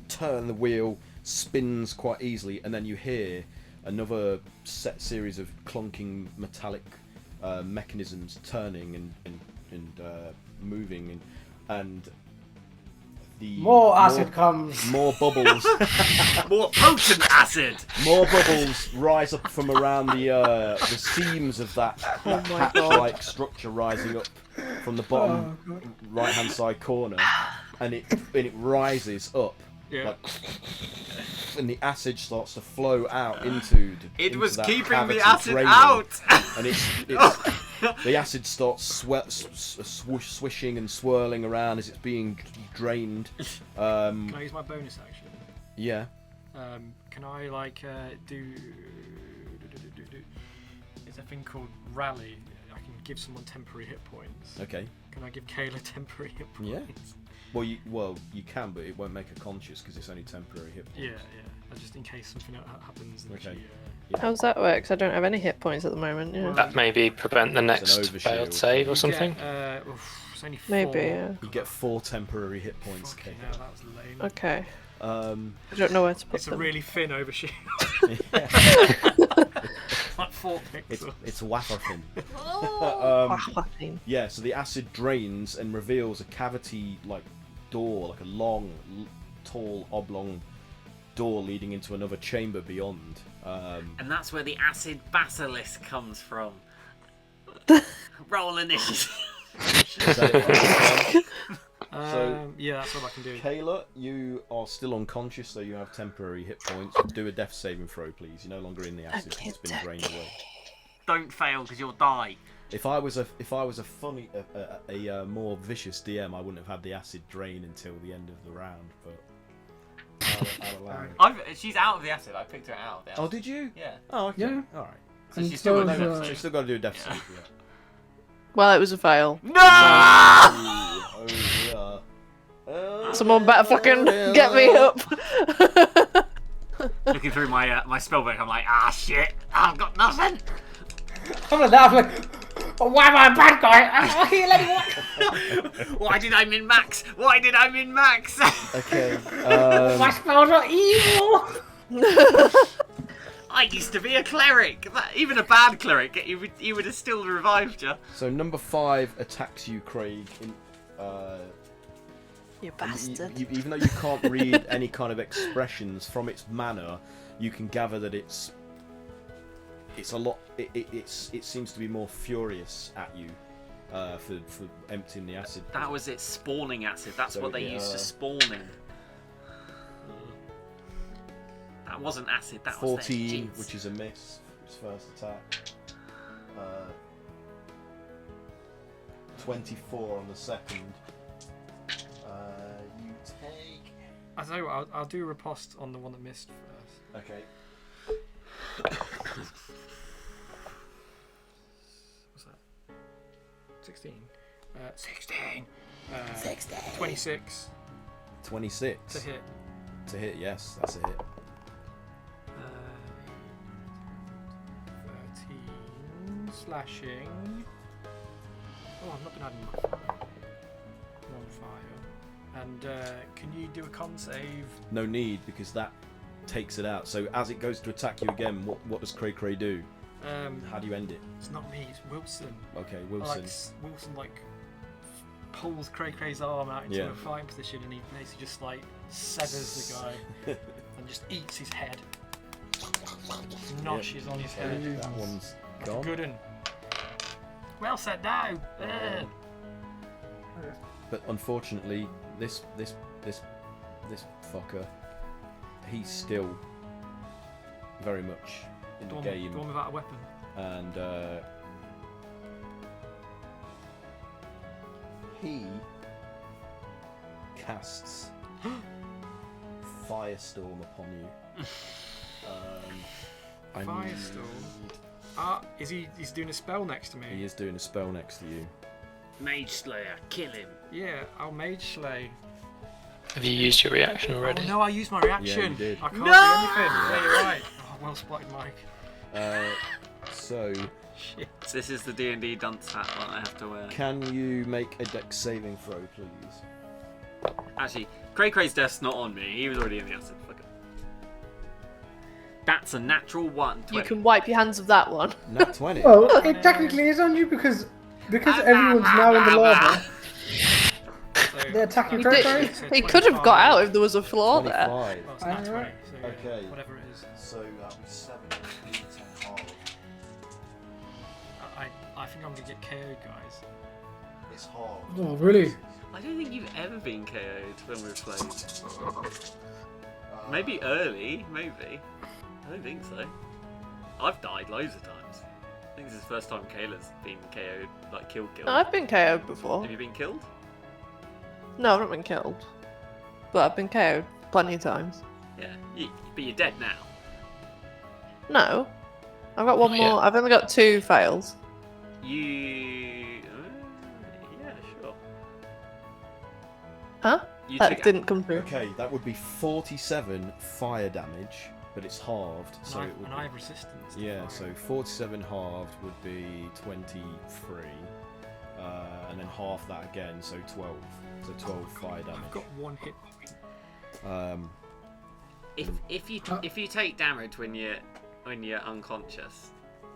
turn the wheel, spins quite easily, and then you hear another set series of clunking metallic mechanisms turning and moving, and the More acid comes. more bubbles. More potent acid. More bubbles rise up from around the seams of that hatch-like structure, rising up from the bottom right-hand side corner, and it rises up, Yeah. and the acid starts to flow out into. It was that keeping cavity, the acid draining, out. and it's the acid starts swishing and swirling around as it's being drained. Can I use my bonus action? Yeah. Can I do? It's a thing called rally. I can give someone temporary hit points. Okay. Can I give Kayla temporary hit points? Yeah. Well, you can, but it won't make her conscious because it's only temporary hit points. Yeah. Just in case something happens. And Okay. she, How's that work? 'Cause I don't have any hit points at the moment. Yeah. That maybe prevent the next overshield. failed save or something. It's only 4. Maybe. Yeah. You get 4 temporary hit points. Fucking Okay. hell, that was lame. Okay. I I don't know where to put It's a them. really thin overshield. Like 4 pixels. it's wafer thin. Fucking. Yeah, so the acid drains and reveals a cavity-like door, like a long, tall, oblong door leading into another chamber beyond. And that's where the acid basilisk comes from. Roll initiative. Is that it for this time? Yeah, that's all I can do. Kayla, you are still unconscious, so you have temporary hit points. Do a death saving throw, please. You're no longer in the acid; it's been drained away. Don't fail because you'll die. If I was a more vicious DM, I wouldn't have had the acid drain until the end of the round. But I'll allow it. She's out of the acid. I picked her out of the acid. Oh, did you? Yeah. Oh, okay. Yeah. All right. So And she's still so got is, no So death you save. still got to do a death Yeah. save. Yeah. Well, it was a fail. No! Oh, yeah. Someone better fucking get me up. Looking through my my spellbook, I'm like, shit, I've got nothing. I'm like that. I'm like, why am I a bad guy? Why did I min max? Why did I min max? Okay. My spells are evil. I used to be a cleric. Even a bad cleric, he would have still revived you. So number 5 attacks you, Craig. You bastard. Even though you can't read any kind of expressions from its manner, you can gather that it's a lot. It seems to be more furious at you for emptying the acid. That was its spawning acid. That's So what they used to spawn in. That wasn't acid. That was 14, their which is a miss. Its first attack. 24 on the second. You take. I tell you what, I'll do a riposte on the one that missed first. Okay. What's that? 16. 16. 26 26 to hit. To hit, yes, that's a hit. 13 slashing. Oh, I've not been adding modifier. And can you do a con save? No need, because that takes it out. So as it goes to attack you again, what does Cray Cray do? How do you end it? It's not me, it's Wilson. Okay, Wilson. Wilson pulls Cray Cray's arm out into Yeah. a fighting position, and he basically just severs the guy and just eats his head. Notches on his head. That one's That's gone. a good one. Well said now. But unfortunately, this fucker, he's still very much in the game, The one without a weapon. and he casts Firestorm upon you. I Firestorm? He's doing a spell next to me. He is doing a spell next to you. Mage Slayer, kill him. Yeah, I'll Mage Slay. Have you used your reaction already? Oh no, I used my reaction. Yeah, you did. I can't No! do anything. Yeah, you're right. Oh, well spotted, Mike. So, Shit. This is the D&D dunce hat that I have to wear. can you make a dex saving throw, please? Actually, Cray Cray's death's not on me. He was already in the acid. Fuck it. That's a natural 1. You can wipe your hands of that one. Nat 20. Well, it technically is on you because everyone's now in the lava. So, They're attacking He, Cray did, Cray. he could have got out if there was a flaw there. 25. Well, it's not 20, Alright. so yeah, Okay. whatever it is. So that'll be 7, 8, 10 hard. I think I'm gonna get KO'd, guys. It's hard. Oh, really? I don't think you've ever been KO'd when we've played. Maybe early, maybe. I don't think so. I've died loads of times. I think this is the first time Kayla's been KO'd, like killed. No, I've been KO'd before. Have you been killed? No, I've not been killed. But I've been KO'd plenty of times. Yeah, but you're dead now. No. I've got one Not more. yet. I've only got 2 fails. Yeah, sure. Huh? You That took- didn't come through. Okay, that would be 47 fire damage, but it's halved. And, So it would and I have resistance. to yeah, fire. so 47 halved would be 23. And then half that again, so 12. So 12 fire damage. I've got 1 hit point. If you take damage when you're unconscious,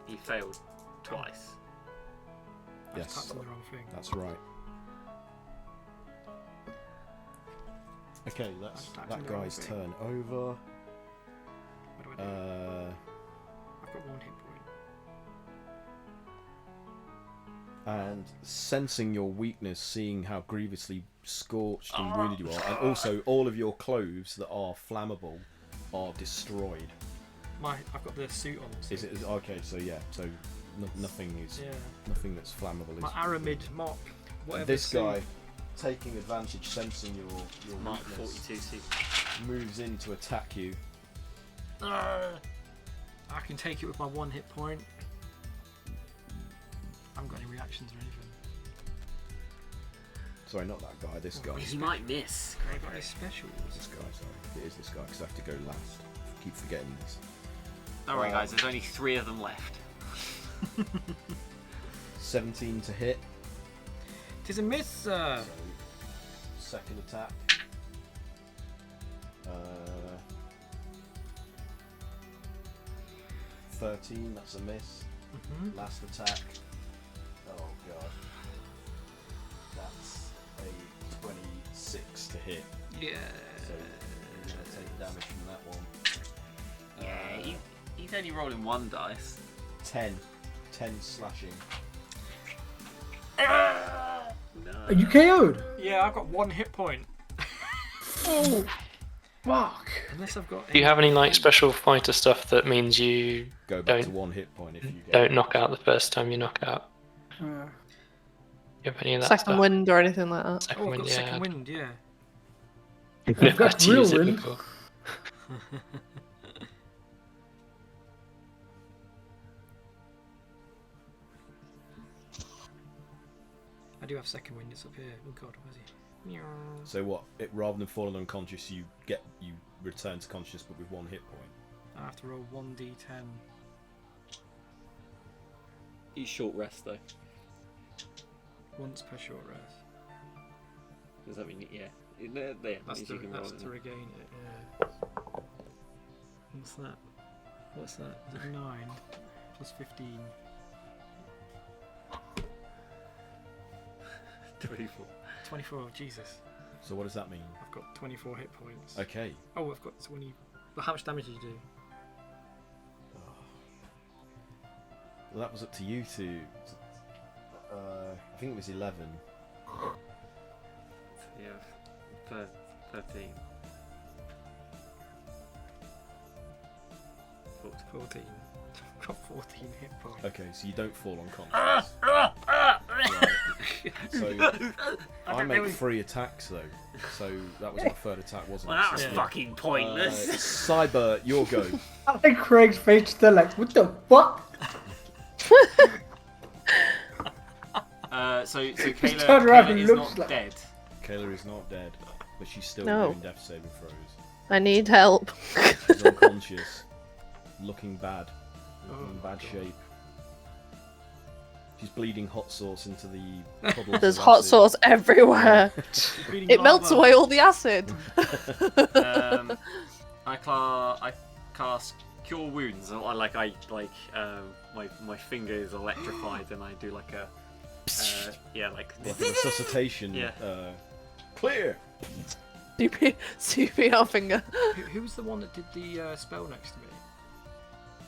you failed twice. I've Yes. tapped on the wrong thing. That's right. Okay, that's I've tapped that on the wrong guy's thing. turn over. What do I do? I've got 1 hit point. And sensing your weakness, seeing how grievously scorched and wounded you are, and also all of your clothes that are flammable are destroyed. I've got the suit on. So Is it okay? So yeah, so nothing is yeah. nothing that's flammable My is. Aramid mock. Whatever This suit. guy, taking advantage, sensing your Mark weakness, 42 suit. moves in to attack you. I can take it with my 1 hit point. I haven't got any reactions or anything. Sorry, not that guy. This guy. He might miss. I got any specials. This guy. Sorry, it is this guy because I have to go last. I keep forgetting this. Don't worry, guys. There's only 3 of them left. 17 to hit. Tis a miss, sir. So, second attack. 13, that's a miss. Last attack. Oh god. That's a 26 to hit. Yeah. So you're going to take damage from that one. Yeah, he's only rolling 1 dice. 10 slashing. No. Are you KO'd? Yeah, I've got 1 hit point. Oh, fuck. Unless I've got. Do you have any like special fighter stuff that means you Go back to Don't- 1 hit point if you get don't knock out the first time you knock out? You have any of that Second stuff? wind or anything like that. Second Oh, I've wind, got yeah. second wind, yeah. You've I've never got had to real use it wind. before. I do have second wind, it's up here. Oh god, where's he? Meow. So what? Rather than falling unconscious, you return to consciousness, but with 1 hit point. I have to roll 1d10. He's short rest though. Once per short rest. Does that mean yeah? There, That's means to, you can roll that's it. to regain it, yeah. What's that? What's that? Is it 9 plus 15? 24. 24, Jesus. So what does that mean? I've got 24 hit points. Okay. Oh, I've got 20. Well, how much damage did you do? Well, that was up to you to. I think it was 11. Yeah, 13. 14. I've got 14 hit points. Okay, so you don't fall unconscious. Right. So I make 3 attacks though. So that was my 3rd attack, wasn't Well, it? that was So, fucking pointless. Cyber, your go. I think Craig's face still like, what the fuck? So turned Kayla, around Kayla and is looks not like- dead. Kayla is not dead, but she's still No. doing death saving throws. I need help. She's unconscious, looking bad, looking in Oh, bad God. shape. She's bleeding hot sauce into the puddles. There's of hot acid. sauce everywhere. Bleeding It melts lava. away all the acid. I cast Cure Wounds. My finger is electrified, and I do like a Like a resuscitation. Yeah. Clear. CPR finger. Who was the one that did the spell next to me?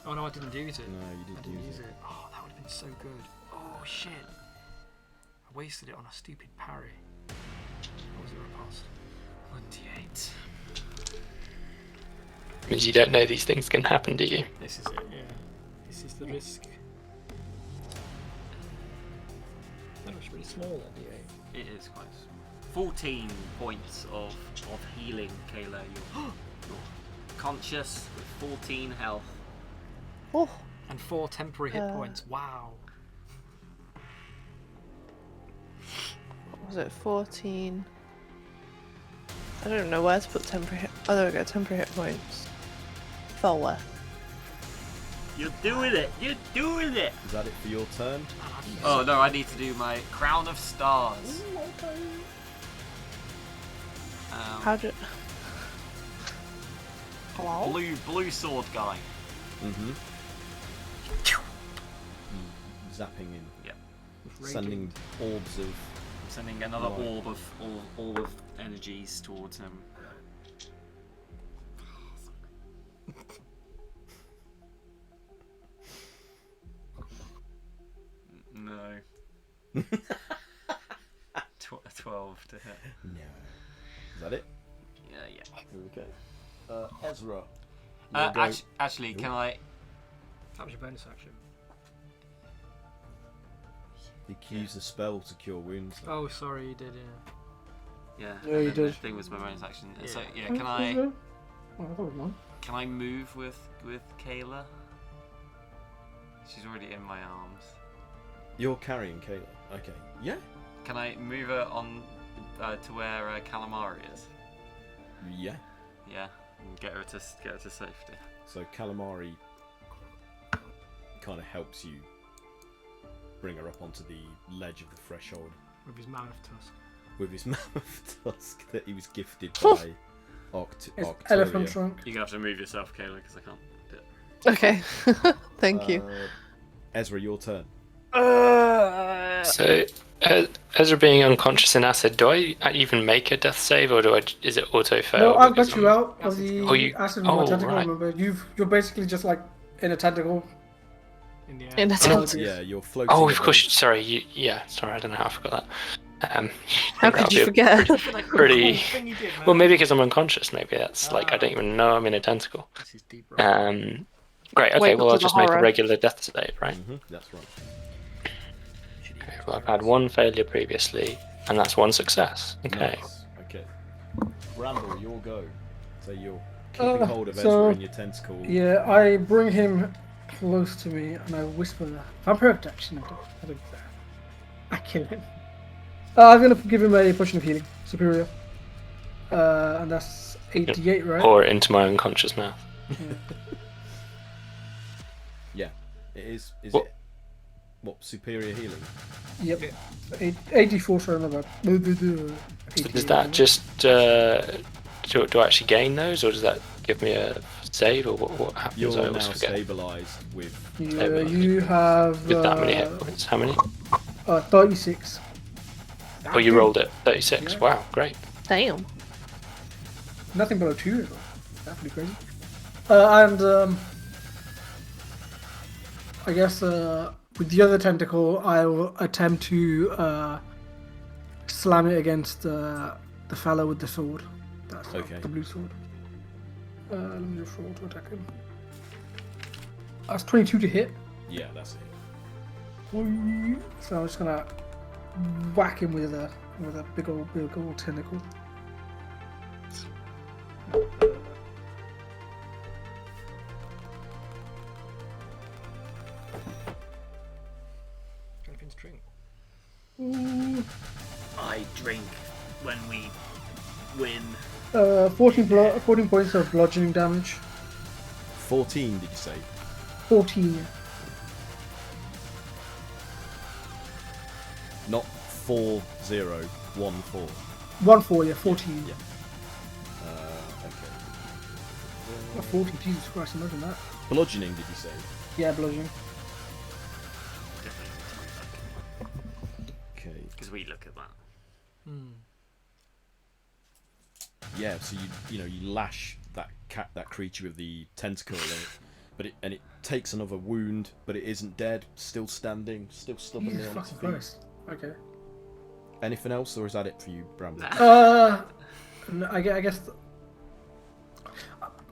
Oh no, I didn't use it. No, you I didn't didn't use it. Oh, that would have been so good. Oh shit. I wasted it on a stupid parry. What was it riposte? 1d8. Means you don't know these things can happen, do you? This is it, yeah. This is the risk. That looks really small, that D8. It is quite. 14 points of healing, Kayla. You're conscious with 14 health. Oh, And 4 temporary hit points. Wow. what was it? 14. I don't know where to put temporary hit. Oh, there we go. Temporary hit points. Fell where? You're doing it! You're doing it! Is that it for your turn? Oh no, I need to do my Crown of Stars. How do? Hello? Blue sword guy. Mm-hmm. Zapping in. Yeah. Sending orbs of. I'm sending another Right. orb of energies towards him. No. 12 to hit. No. Is that it? Yeah. Okay. Ezra. your go. Actually, can I? That was your bonus action. You can use the spell to cure wounds. though. Oh, sorry, you did, yeah. Yeah. Yeah, you and then did. the thing was my bonus action. Yeah. So yeah, Oh, can I? is there? Oh, I thought it was mine. Can I move with Kayla? She's already in my arms. You're carrying Kayla. Okay. Yeah. Can I move her on to where Calamari is? Yeah. Yeah, and get her to safety. So Calamari kind of helps you bring her up onto the ledge of the threshold With his mammoth tusk. with his mammoth tusk that he was gifted by It's elephant Octavia. trunk. You're gonna have to move yourself, Kayla, because I can't do it. Okay. Thank you. Ezra, your turn. So, Ezra being unconscious in acid, do I even make a death save, or is it auto fail? No, I've because got you I'm- out of the Oh, acid with my tentacle. right. Remember, you're basically just like in a tentacle. In the air. In a tent. Yeah, you're floating. Oh, of above. course. Sorry. Sorry, I don't know how I forgot that. How could you forget? Pretty. Thing you did, man. Well, maybe because I'm unconscious. Maybe that's like I don't even know I'm in a tentacle. This is deep. Great. Okay. Wait, Well, I'll what's the just make a horror? regular death save, right? That's right. Okay, well, I've had one failure previously, and that's one success. Okay. Nice. Okay. Bramble, your go. So you're keeping hold of so- Ezra in your tentacle. Yeah, I bring him close to me and I whisper that. Vampire protection. I don't I kill him. I'm gonna give him a potion of healing, superior. And that's 88, right? Pour it into my unconscious mouth. Yeah. It is. Is What- it? What superior healing? Yep. 84, sorry, not bad. So does that just do I actually gain those, or does that give me a save, or what happens? You're I now always forget. stabilized with. Yeah, you have With that many hit points, how many? 36. Oh, you rolled it. 36. Yeah. Wow, great. Damn. Nothing below 2 as well. That's pretty crazy. And I guess with the other tentacle, I will attempt to slam it against the fellow with the sword. That's Okay. the blue sword. Let me just roll to attack him. That's 22 to hit. Yeah, that's it. So I'm just gonna whack him with a big old tentacle. Anything to drink? I drink when we win. 14 points of bludgeoning damage. 14, did you say? 14. Not 4 0, 1 4. 1 4, yeah, 14. Yeah. Okay. 40, Jesus Christ, imagine that. Bludgeoning, did you say? Yeah, bludgeoning. Okay. Because we look at that. Yeah, so you lash that creature with the tentacle, and it takes another wound, but it isn't dead, still standing, still stubbornly Jesus on its fucking feet. Christ. Okay. Anything else, or is that it for you, Bramble? No, I guess.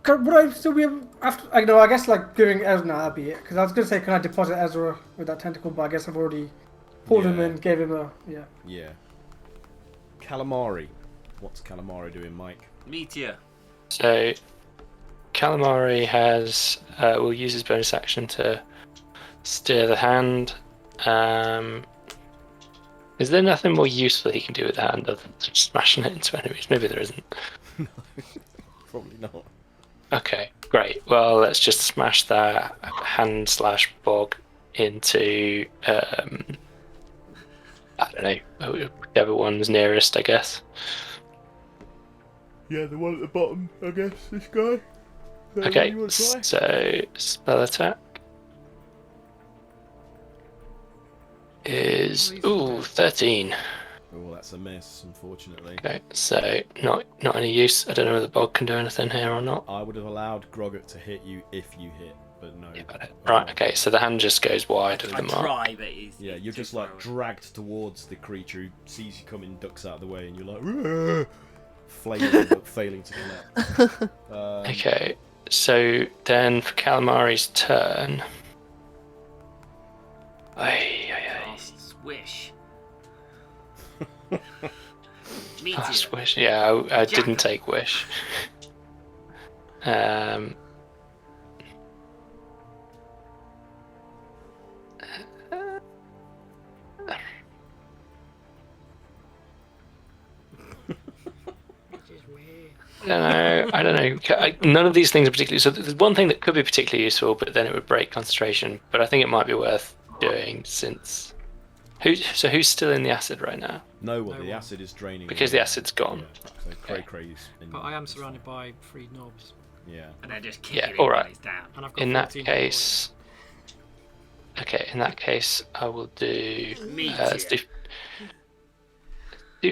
Would I still be able after? I guess like giving Ezra. No, that'd be it. Because I was gonna say, can I deposit Ezra with that tentacle? But I guess I've already pulled him Yeah. in, gave him a Yeah. Calamari. What's Calamari doing, Mike? Meteor. So, Calamari will use his bonus action to steer the hand. Is there nothing more useful he can do with the hand other than just smashing it into enemies? Maybe there isn't. Probably not. Okay, great. Well, let's just smash that hand/bog into I don't know, whichever one's nearest, I guess. Yeah, the one at the bottom, I guess, this guy. Okay, so spell attack is 13. Oh, that's a miss, unfortunately. Okay, so not any use. I don't know whether Bog can do anything here or not. I would have allowed Groggot to hit you if you hit, but no. Yeah, got it. Right, okay, so the hand just goes wide of I the mark. try, but he's. Yeah, he's you're too just like far away. dragged towards the creature who sees you coming, ducks out of the way, and you're like, "Rrrr," flailing but failing to connect. Okay, so then for Calamari's turn. Cast Swish. Meteor. Last wish. Yeah, I didn't Jack. take wish. I don't know. None of these things are particularly. So there's one thing that could be particularly useful, but then it would break concentration. But I think it might be worth doing since. So who's still in the acid right now? No, well, No the one. acid is draining. Because away. the acid's gone. Yeah, so Cray Cray's in But I am surrounded by 3 knobs. Yeah. And then just kick Yeah, it all in right. when it's down. And I've got In that 14 case, okay. In that case, I will do. Let's do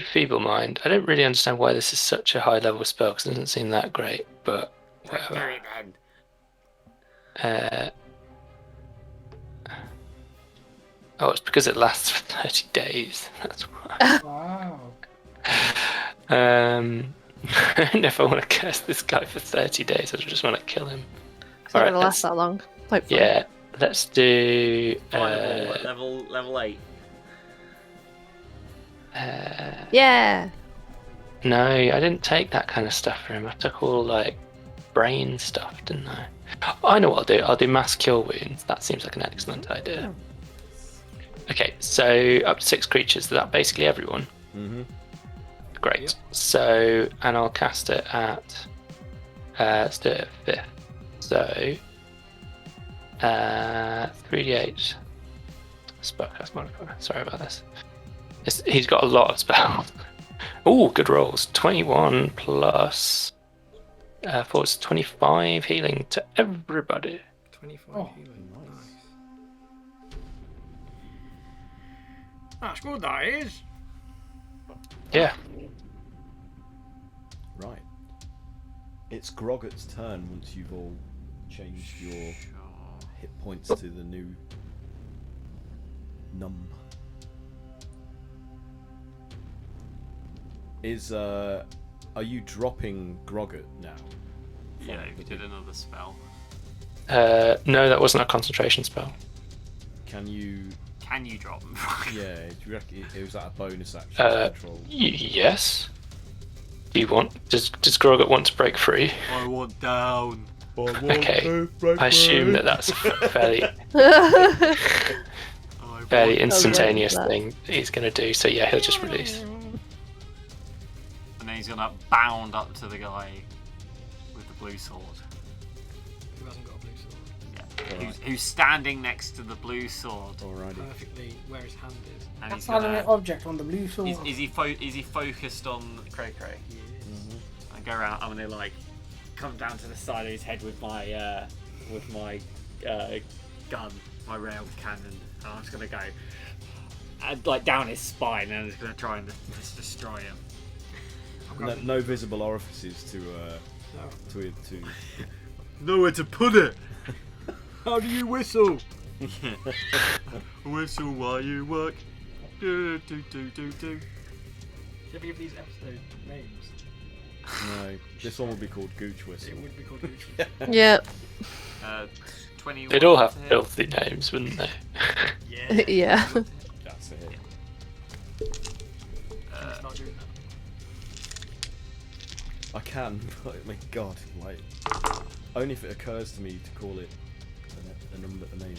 Feeble Mind. I don't really understand why this is such a high level spell because it doesn't seem that great, but whatever. Do it then. Oh, it's because it lasts for 30 days. That's why. Wow. I don't know if I want to curse this guy for 30 days. I just want to kill him. It's not Alright, gonna last that long. Hopefully. Yeah, let's do. Fireball at level 8. Yeah. No, I didn't take that kind of stuff for him. I took all like brain stuff, didn't I? Oh, I know what I'll do. I'll do mass cure wounds. That seems like an excellent idea. Okay, so up to 6 creatures. Is that basically everyone? Mm-hmm. Great. Yep. So, and I'll cast it at. Let's do it at 5th. So, 3d8 spellcast modifier. Sorry about this. He's got a lot of spells. Oh, good rolls. 21 plus 4 is 25 healing to everybody. 25 Oh, healing. Nice. That's good, that is. Yeah. Right. It's Groggett's turn once you've all changed your hit points to the new number. Are you dropping Groggett now? Yeah, we did another spell. No, that wasn't a concentration spell. Can you? Can you drop them? Yeah, do you reckon it was that a bonus action control? Yes. Do you want? Does Groggett want to break free? I want down. Okay. I assume that's a fairly I instantaneous that. thing he's going to do. So yeah, he'll just release. And then he's gonna bound up to the guy with the blue sword. Who hasn't got a blue sword? Yeah. Alright. Who's standing next to the blue sword. Alrighty. Perfectly where his hand is. And That's he's not an gonna. object on the blue sword. Is he focused on Cray Cray? I go around. I'm gonna like come down to the side of his head with my gun, my railed cannon, and I'm just gonna go like down his spine, and I'm just gonna try and just destroy him. No visible orifices to Nowhere to put it. How do you whistle? Whistle while you work. Do do do do do. Should we give these episode names? No, this one would be called Gooch Whistle. It would be called Gooch. Yeah. 21. They'd all have to hit. filthy names, wouldn't they? Yeah. Yeah. That's a hit. It's not doing that. I can, but my God, like, only if it occurs to me to call it a number, a name.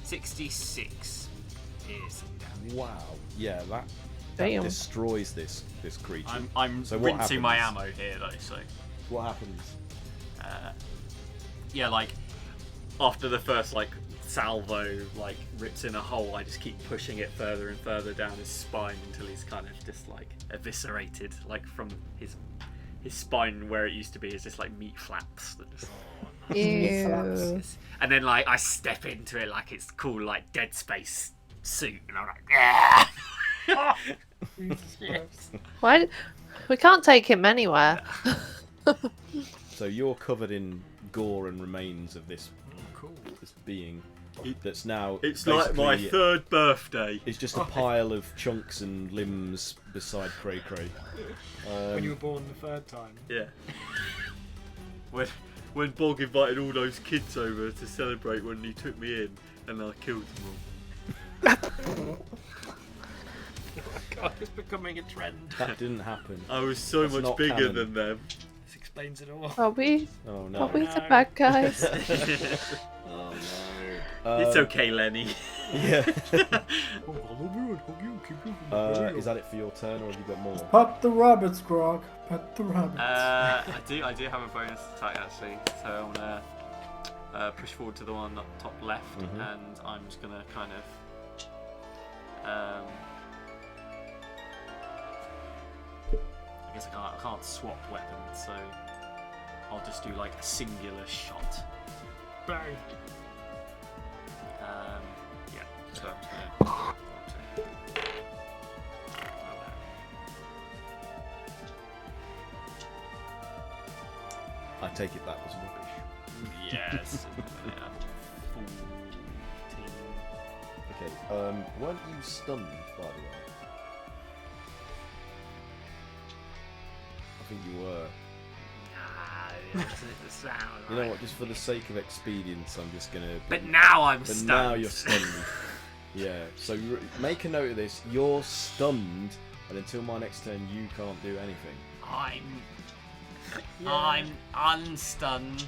$66 is damage. Wow. Yeah, that Damn. destroys this creature. I'm So what rinsing my happens? ammo here though, so What happens? yeah, like after the first like salvo like rips in a hole, I just keep pushing it further and further down his spine until he's kind of just like eviscerated, like from his spine where it used to be is just like meat flaps that just Ew. and then like I step into it like it's cool like Dead Space suit and I'm like yeah. Jesus Christ. Why? We can't take him anywhere. So you're covered in gore and remains of this Cool. being that's now. It's like my basically- third birthday. It's just a pile of chunks and limbs beside Cray Cray. When you were born the third time. Yeah. When Bog invited all those kids over to celebrate when he took me in, and I killed them all. God, it's becoming a trend. That didn't happen. I was so That's much not bigger canon. than them. This explains it all. Are we? Oh Are no. we the bad guys? Oh no. It's okay, Lenny. Yeah. Oh, I'll love you and hug you, keep you. Is that it for your turn, or have you got more? Pet the rabbits, Grog. Pet the rabbits. I do have a bonus attack actually, so I'm gonna push forward to the one up top left, and I'm just gonna kind of I guess I can't swap weapons, so I'll just do like a singular shot. Bang. Yeah. So I'm just I take it that was rubbish. yes. Yeah. 14. Okay. Weren't you stunned, by the way? I think you were. You know what? Just for the sake of expedience, I'm just gonna. But now I'm But stunned. now you're stunned. Yeah. So make a note of this. You're stunned, and until my next turn, you can't do anything. I'm unstunned.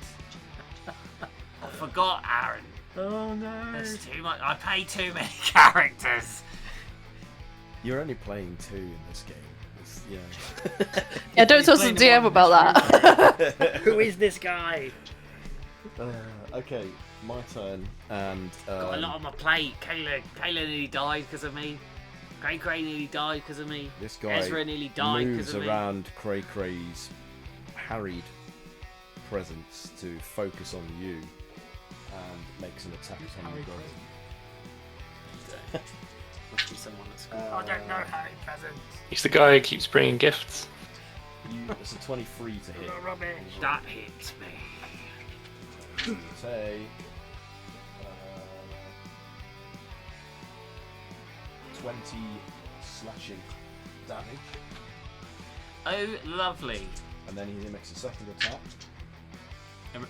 I forgot Aaron. Oh no. There's too much. I play too many characters. You're only playing 2 in this game. Yeah. Yeah, don't talk to the DM about that. Who is this guy? Okay, my turn, and Got a lot on my plate. Kayla nearly died because of me. Cray nearly died because of me. this guy Ezra nearly died moves because of me. around Cray's harried presence to focus on you and makes an attack on you. Must be someone that's. I don't know Harry Presents. He's the guy who keeps bringing gifts. It's a 23 to hit. Rubbish. That hits me. You take 20 slashing damage, Oh, lovely. and then he makes a second attack.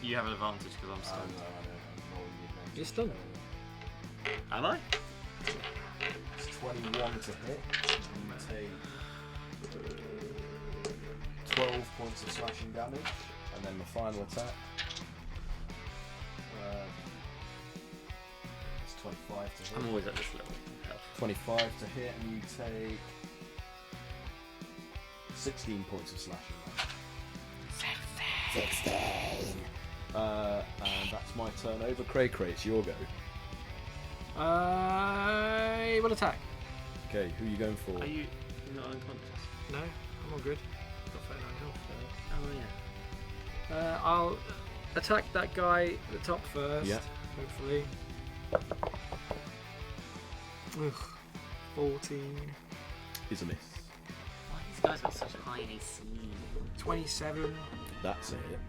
You have an advantage because I'm stunned. You're stunned. Am I? It's 21 to hit. And you take 12 points of slashing damage, and then the final attack. It's 25 to hit. I'm always at this level. 25 to hit, and you take 16 points of slashing damage. 16. And that's my turn over. Cray, it's your go. I will attack. Okay, who are you going for? Are you not unconscious? No, I'm all good. Got 39 health. Oh yeah. I'll attack that guy at the top first. Yeah. Hopefully. Ugh, 14. Is a miss. Why these guys got such high AC? 27. That's a hit.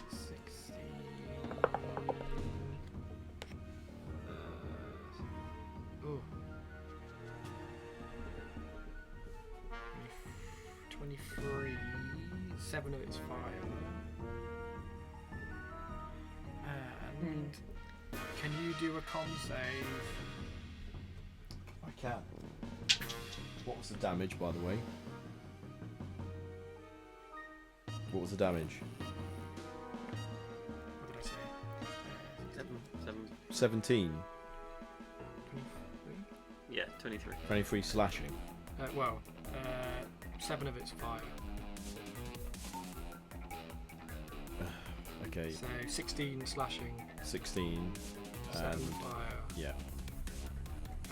16. 23. 7 of it's fire. And can you do a con save? I can. What was the damage, by the way? What was the damage? What did I say? 17. 23? Yeah, 23. 23 slashing. 7 of it's fire. Okay, So 16 slashing, 16. 7 And fire, yeah.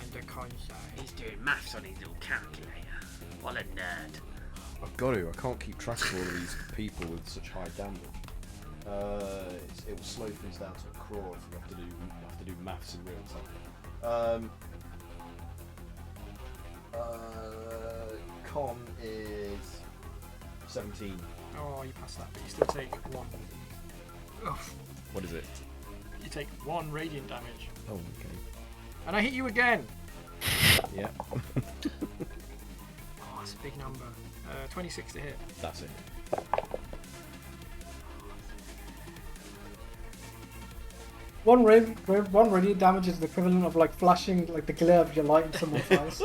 and a con save. He's doing maths on his little calculator. What a nerd. I've got to. I can't keep track of all of these people with such high damage. It will slow things down to a crawl if you have to do maths in real time. Con is 17. Oh, you passed that, but you still take 1. Ugh. What is it? You take 1 radiant damage. Oh, okay. And I hit you again! Yeah. Oh, that's a big number. 26 to hit. That's it. One radiant damage is the equivalent of like flashing like the glare of your light in someone's eyes.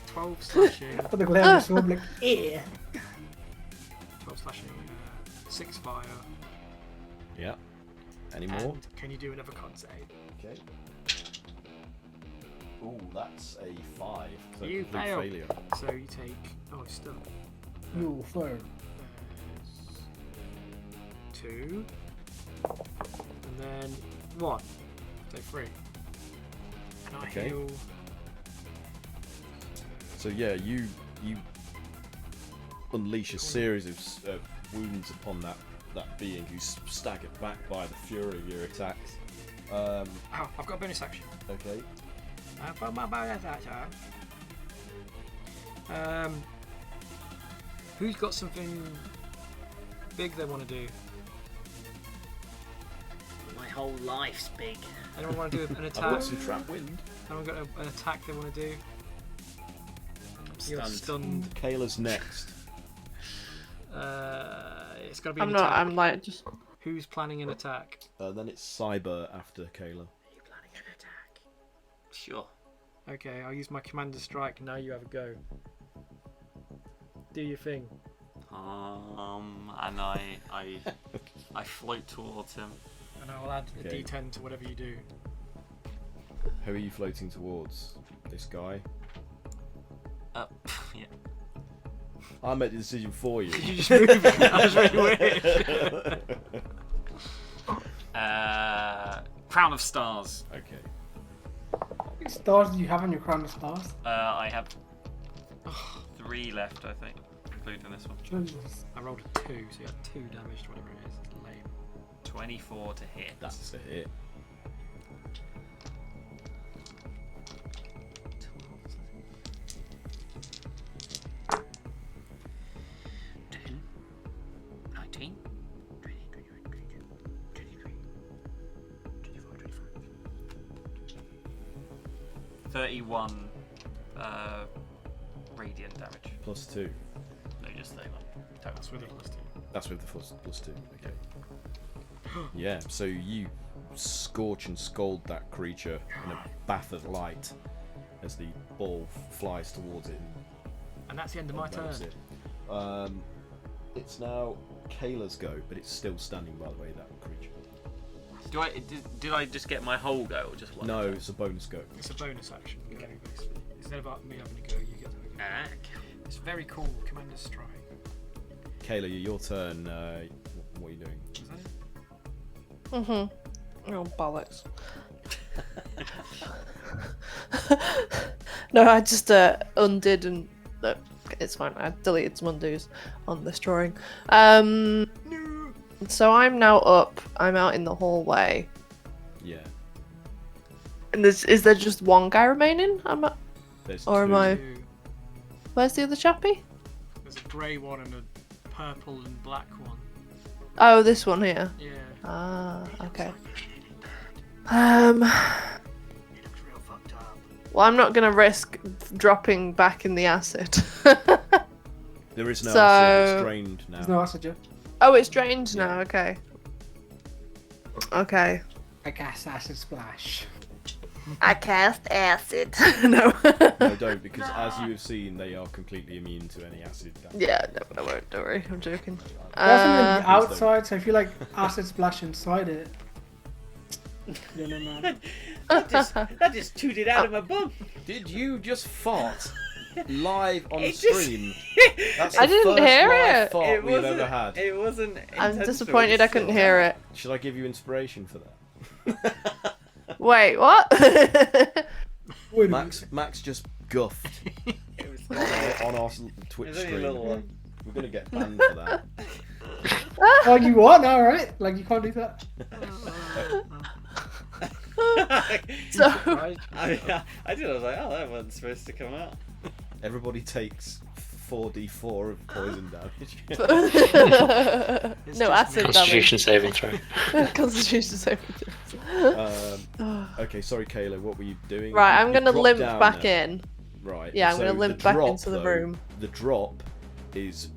12 slashing. But the glare of your sword, like, yeah. 12 slashing. 6 fire. Yeah. Any more? And can you do another con save? Okay. Ooh, that's a 5. So You complete fail. failure. So you take. Oh, it's still. You fail. 2. And then 1. So 3. And I Okay. heal. So yeah, you unleash a series of wounds upon that being who's staggered back by the fury of your attacks. Oh, I've got a bonus action. Okay. I've got my bonus action. Who's got something big they want to do? My whole life's big. Anyone want to do an I've attack? got some trap wind. Anyone got an attack they want to do? You're Stunned. stunned. Kayla's next. It's got to be I'm an not. attack. I'm like just. Who's planning an attack? Then it's Cyber after Kayla. Are you planning an attack? Sure. Okay, I'll use my commander strike. Now you have a go. Do your thing. And I float towards him. And I'll add a Okay. D10 to whatever you do. Who are you floating towards? This guy? Yeah. I made the decision for you. Did you just move it? That was really weird. Crown of Stars. Okay. How many stars do you have on your crown of stars? I have 3 left, I think, including this one. Jesus. I rolled a 2, so you had 2 damage to whatever it is. It's lame. 24 to hit. That's a hit. Ten, 19, 20, 21, 22, 23, 24, 25. 31 radiant damage. Plus 2. No, just 31. That's with a plus 2. That's with the plus 2. Okay. Yeah, so you scorch and scald that creature in a bath of light as the ball flies towards it. And that's the end of my turn. Envelops it. It's now Kayla's go, but it's still standing by the way, that creature. Did I just get my whole go or just one? No, it's a bonus go. It's a bonus action. Go, basically. Instead of me having to go, you get to go. It's very cool. Commander strike. Kayla, your turn. What are you doing? Is that it? Oh bollocks. No, I just undid and it's fine. I deleted some undos on this drawing. So I'm now up. I'm out in the hallway. Yeah. And is there just one guy remaining? There's Or am I- Two. Where's the other chappie? There's a grey one and a purple and black one. Oh, this one here. Yeah. Ah, okay. He looks real fucked up. Well, I'm not gonna risk dropping back in the acid. There is no So- acid, it's drained now. There's no acid yet. Oh, it's drained Yeah. now. Okay. Okay. I cast acid splash. I cast acid. No. No, don't, because as you have seen, they are completely immune to any acid damage. Yeah, no, I won't. Don't worry. I'm joking. There's something on the Please don't. outside, so if you like acid splash inside it. No, man. That just tooted out of my bum. Did you just fart live on It just- stream? That's I the didn't first hear live it. fart we've ever had. It wasn't. I'm intentional, disappointed it's I couldn't still hear it. Should I give you inspiration for that? Wait, what? Wait a Max just guffed It was on our Twitch It's only a stream. little one. We're gonna get banned for that. Like you want, alright? Like you can't do that. So I did. I was like, oh, that wasn't supposed to come out. Everybody takes 4d4 of poison damage. It's no just acid me. Constitution saving throw. damage. Constitution saving throw. Okay, sorry, Kayla. What were you doing? Right, You I'm gonna dropped limp down back now. in. Right. Yeah, I'm so gonna limp back drop, into the though, room. The drop is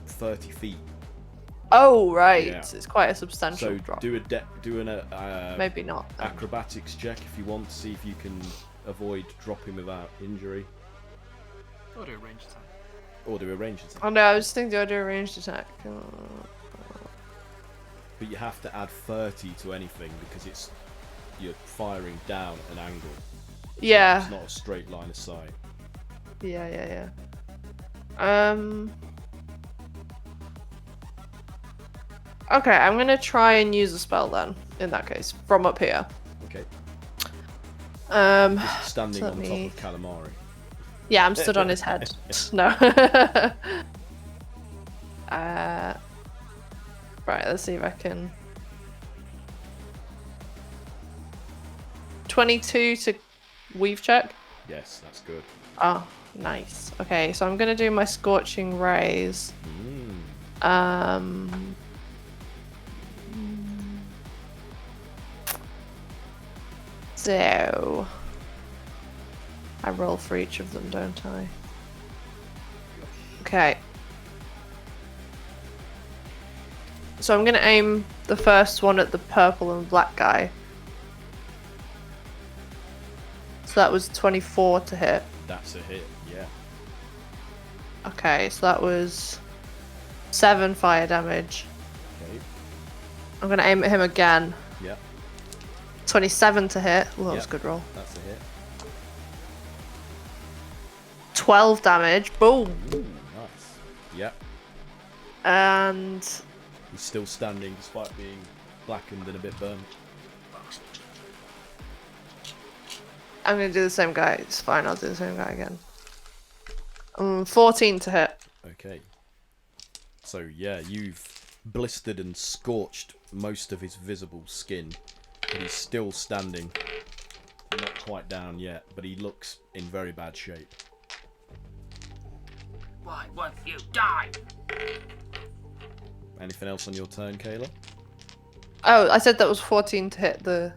30 feet. Oh right, Yeah. it's quite a substantial So drop. do an Maybe not. acrobatics check if you want to see if you can avoid dropping without injury, Or do a range attack. or do a range attack. Oh no, I was thinking do I do a ranged attack? but you have to add 30 to anything because you're firing down an angle. Yeah. It's not a straight line of sight. Yeah. Okay, I'm gonna try and use a spell then. In that case, from up here. Okay. Just standing on top of Calamari. Yeah, I'm stood on his head. No. Right, let's see if I can. 22 to weave check. Yes, that's good. Oh, nice. Okay, so I'm gonna do my scorching rays. So I roll for each of them, don't I? Okay. So I'm gonna aim the first one at the purple and black guy. So that was 24 to hit. That's a hit, yeah. Okay, so that was 7 fire damage. Okay. I'm gonna aim at him again. Yeah. 27 to hit. Well, that was a Yep. good roll. That's a hit. 12 damage. Boom. Ooh, nice. Yep. And He's still standing despite being blackened and a bit burnt. I'm gonna do the same guy. It's fine. I'll do the same guy again. 14 to hit. Okay. So yeah, you've blistered and scorched most of his visible skin, but he's still standing. Not quite down yet, but he looks in very bad shape. Why won't you die? Anything else on your turn, Kayla? Oh, I said that was 14 to hit the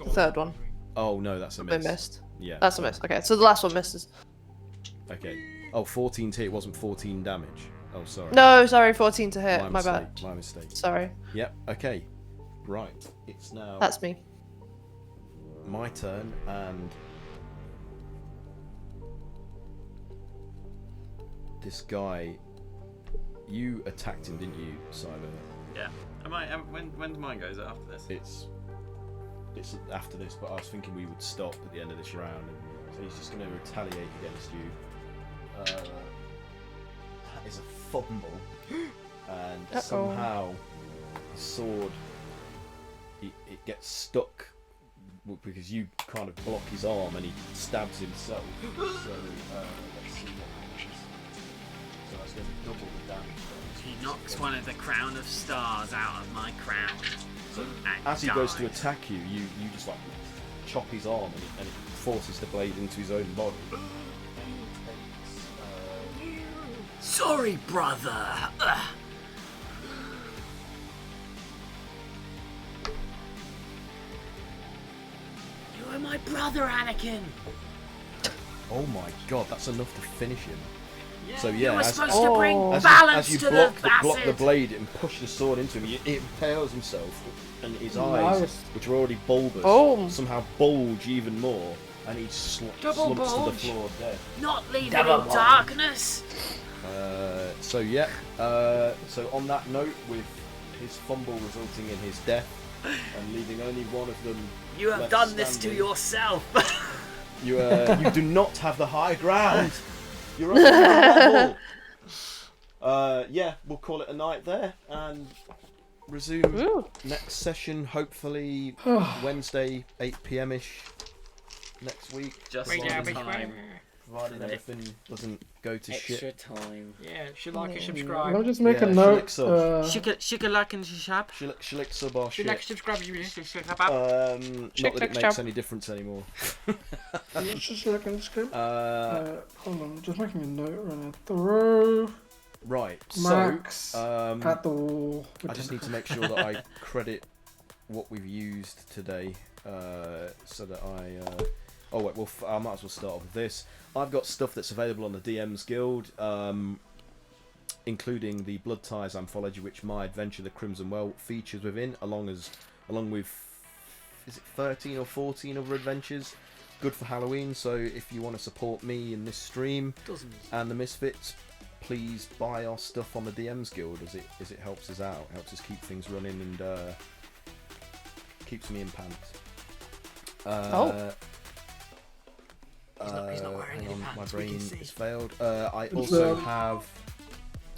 third one. Oh no, that's a I miss. missed. Yeah. That's a miss. Okay, so the last one misses. Okay. Oh, 14 to hit. It wasn't 14 damage. Oh, sorry. No, sorry, 14 to hit. My mistake, bad. My mistake. Sorry. Yep. Okay. Right. It's now That's me. my turn, and this guy. You attacked him, didn't you, Simon? Yeah. When mine goes after this? It's after this, but I was thinking we would stop at the end of this round, and so he's just going to retaliate against you. That is a fumble, and somehow the sword it gets stuck because you kind of block his arm, and he stabs himself. So let's see what happens. So that's going to double the damage. He knocks one of the crown of stars out of my crown. So And as he goes to dies. attack you, you just like chop his arm, and it forces the blade into his own body. Sorry, brother. Ugh. You are my brother, Anakin. Oh my god, that's enough to finish him. So You yeah, were as, supposed to bring Oh. balance as you to block the block the bastard. blade and push the sword into him, it impales himself, and his eyes, Nice. which are already bulbous, Boom. somehow bulge even more, and he Double slumps to the bulge. floor dead. Not leaving Double in bomb. darkness. So yeah, so on that note, with his fumble resulting in his death, and leaving only one of them You have left done this to standing, yourself. You do not have the high ground. You're on the level. Yeah, we'll call it a night there and resume Ooh. next session. Hopefully Wednesday 8 p.m. ish next week. Just Wait, in yeah, time. Provided everything doesn't go to shit. time. Yeah, should like and I'll subscribe. just make Yeah, a note. Shika like and shab. Shlick sub our Should like shit. and subscribe, you Shika. Not Chick, that it chick, makes chop. any difference anymore. just look in the script. Uh, Hold on, just making a note. Running through right. Max So at the. I just need to make sure that I credit what we've used today, so that I. Oh wait, well I might as well start off with this. I've got stuff that's available on the DM's Guild, including the Blood Ties anthology, which my adventure, the Crimson Well, features within, along with is it 13 or 14 other adventures. Good for Halloween. So if you want to support me in this stream Dozens. and the Misfits, please buy our stuff on the DMs Guild, as it helps us out. It helps us keep things running and keeps me in pants. He's not wearing hang any on, pants, my we brain can see. has failed. I also have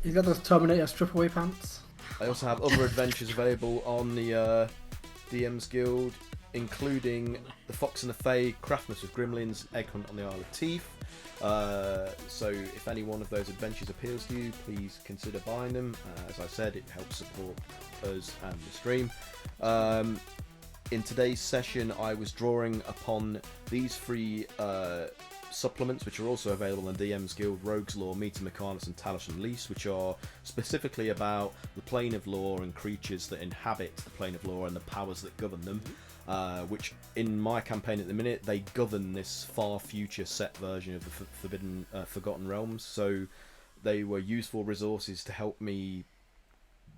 He's got those Terminator strip away pants. other adventures available on the DMs Guild, including the Fox and the Fae, Craftmas with Gremlins, Egg Hunt on the Isle of Teeth. So if any one of those adventures appeals to you, please consider buying them. As I said, it helps support us and the stream. In today's session, I was drawing upon these 3 supplements, which are also available in DM's Guild: Rogue's Law, Meter Mechanus, and Talos Unleashed, which are specifically about the plane of law and creatures that inhabit the plane of law and the powers that govern them. Which in my campaign at the minute, they govern this far future set version of the Forgotten Realms. So they were useful resources to help me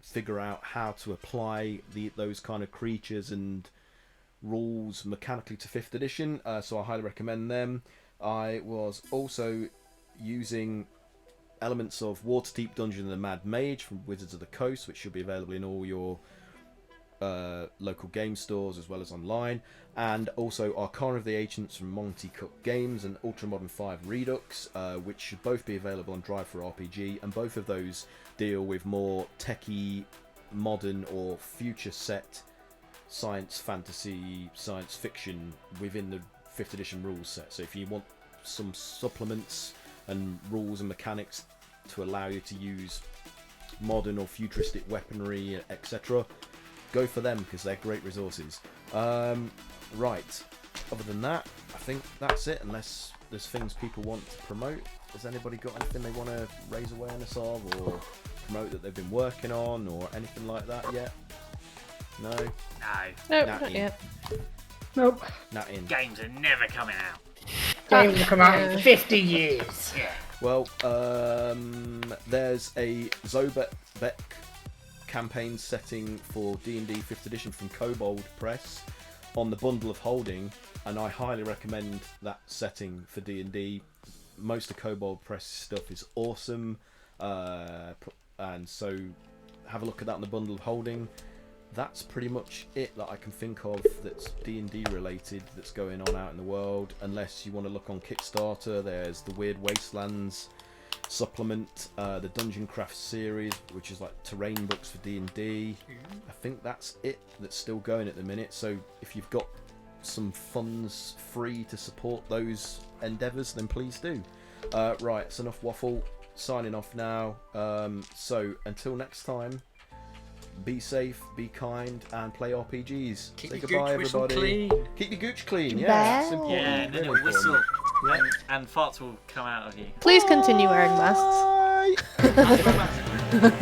figure out how to apply those kind of creatures and rules mechanically to 5th edition. So I highly recommend them. I was also using elements of Waterdeep Dungeon and the Mad Mage from Wizards of the Coast, which should be available in all your local game stores as well as online, and also Arcana of the Ancients from Monty Cook Games and Ultramodern 5 Redux, which should both be available on Drive for RPG, and both of those deal with more techie, modern or future set science fantasy, science fiction within the 5th edition rules set. So if you want some supplements and rules and mechanics to allow you to use modern or futuristic weaponry, etc., go for them because they're great resources. Right, other than that, I think that's it, unless there's things people want to promote. Has anybody got anything they want to raise awareness of or promote that they've been working on or anything like that yet? No? Nope, Not not in. yet. Nope. Not in. Games are never coming out. Games will come out in Yeah. 50 years. Yeah. Well, there's a Zobek campaign setting for D&D 5th edition from Kobold Press on the Bundle of Holding, and I highly recommend that setting for D&D. Most of Kobold Press stuff is awesome, and so have a look at that on the Bundle of Holding. That's pretty much it that I can think of that's D&D related that's going on out in the world, unless you want to look on Kickstarter. There's the Weird Wastelands supplement, the Dungeon Craft series, which is like terrain books for D&D. I think that's it that's still going at the minute, so if you've got some funds free to support those endeavours, then please do. Right, it's enough waffle. Signing off now. So until next time, be safe, be kind, and play RPGs. Keep Say your goodbye, gooch whistle everybody. clean. Keep your gooch clean. Goodbye. Yeah, it's important. Yeah, and then Very it'll whistle, important. and farts will come out of you. Please continue wearing masks. Bye.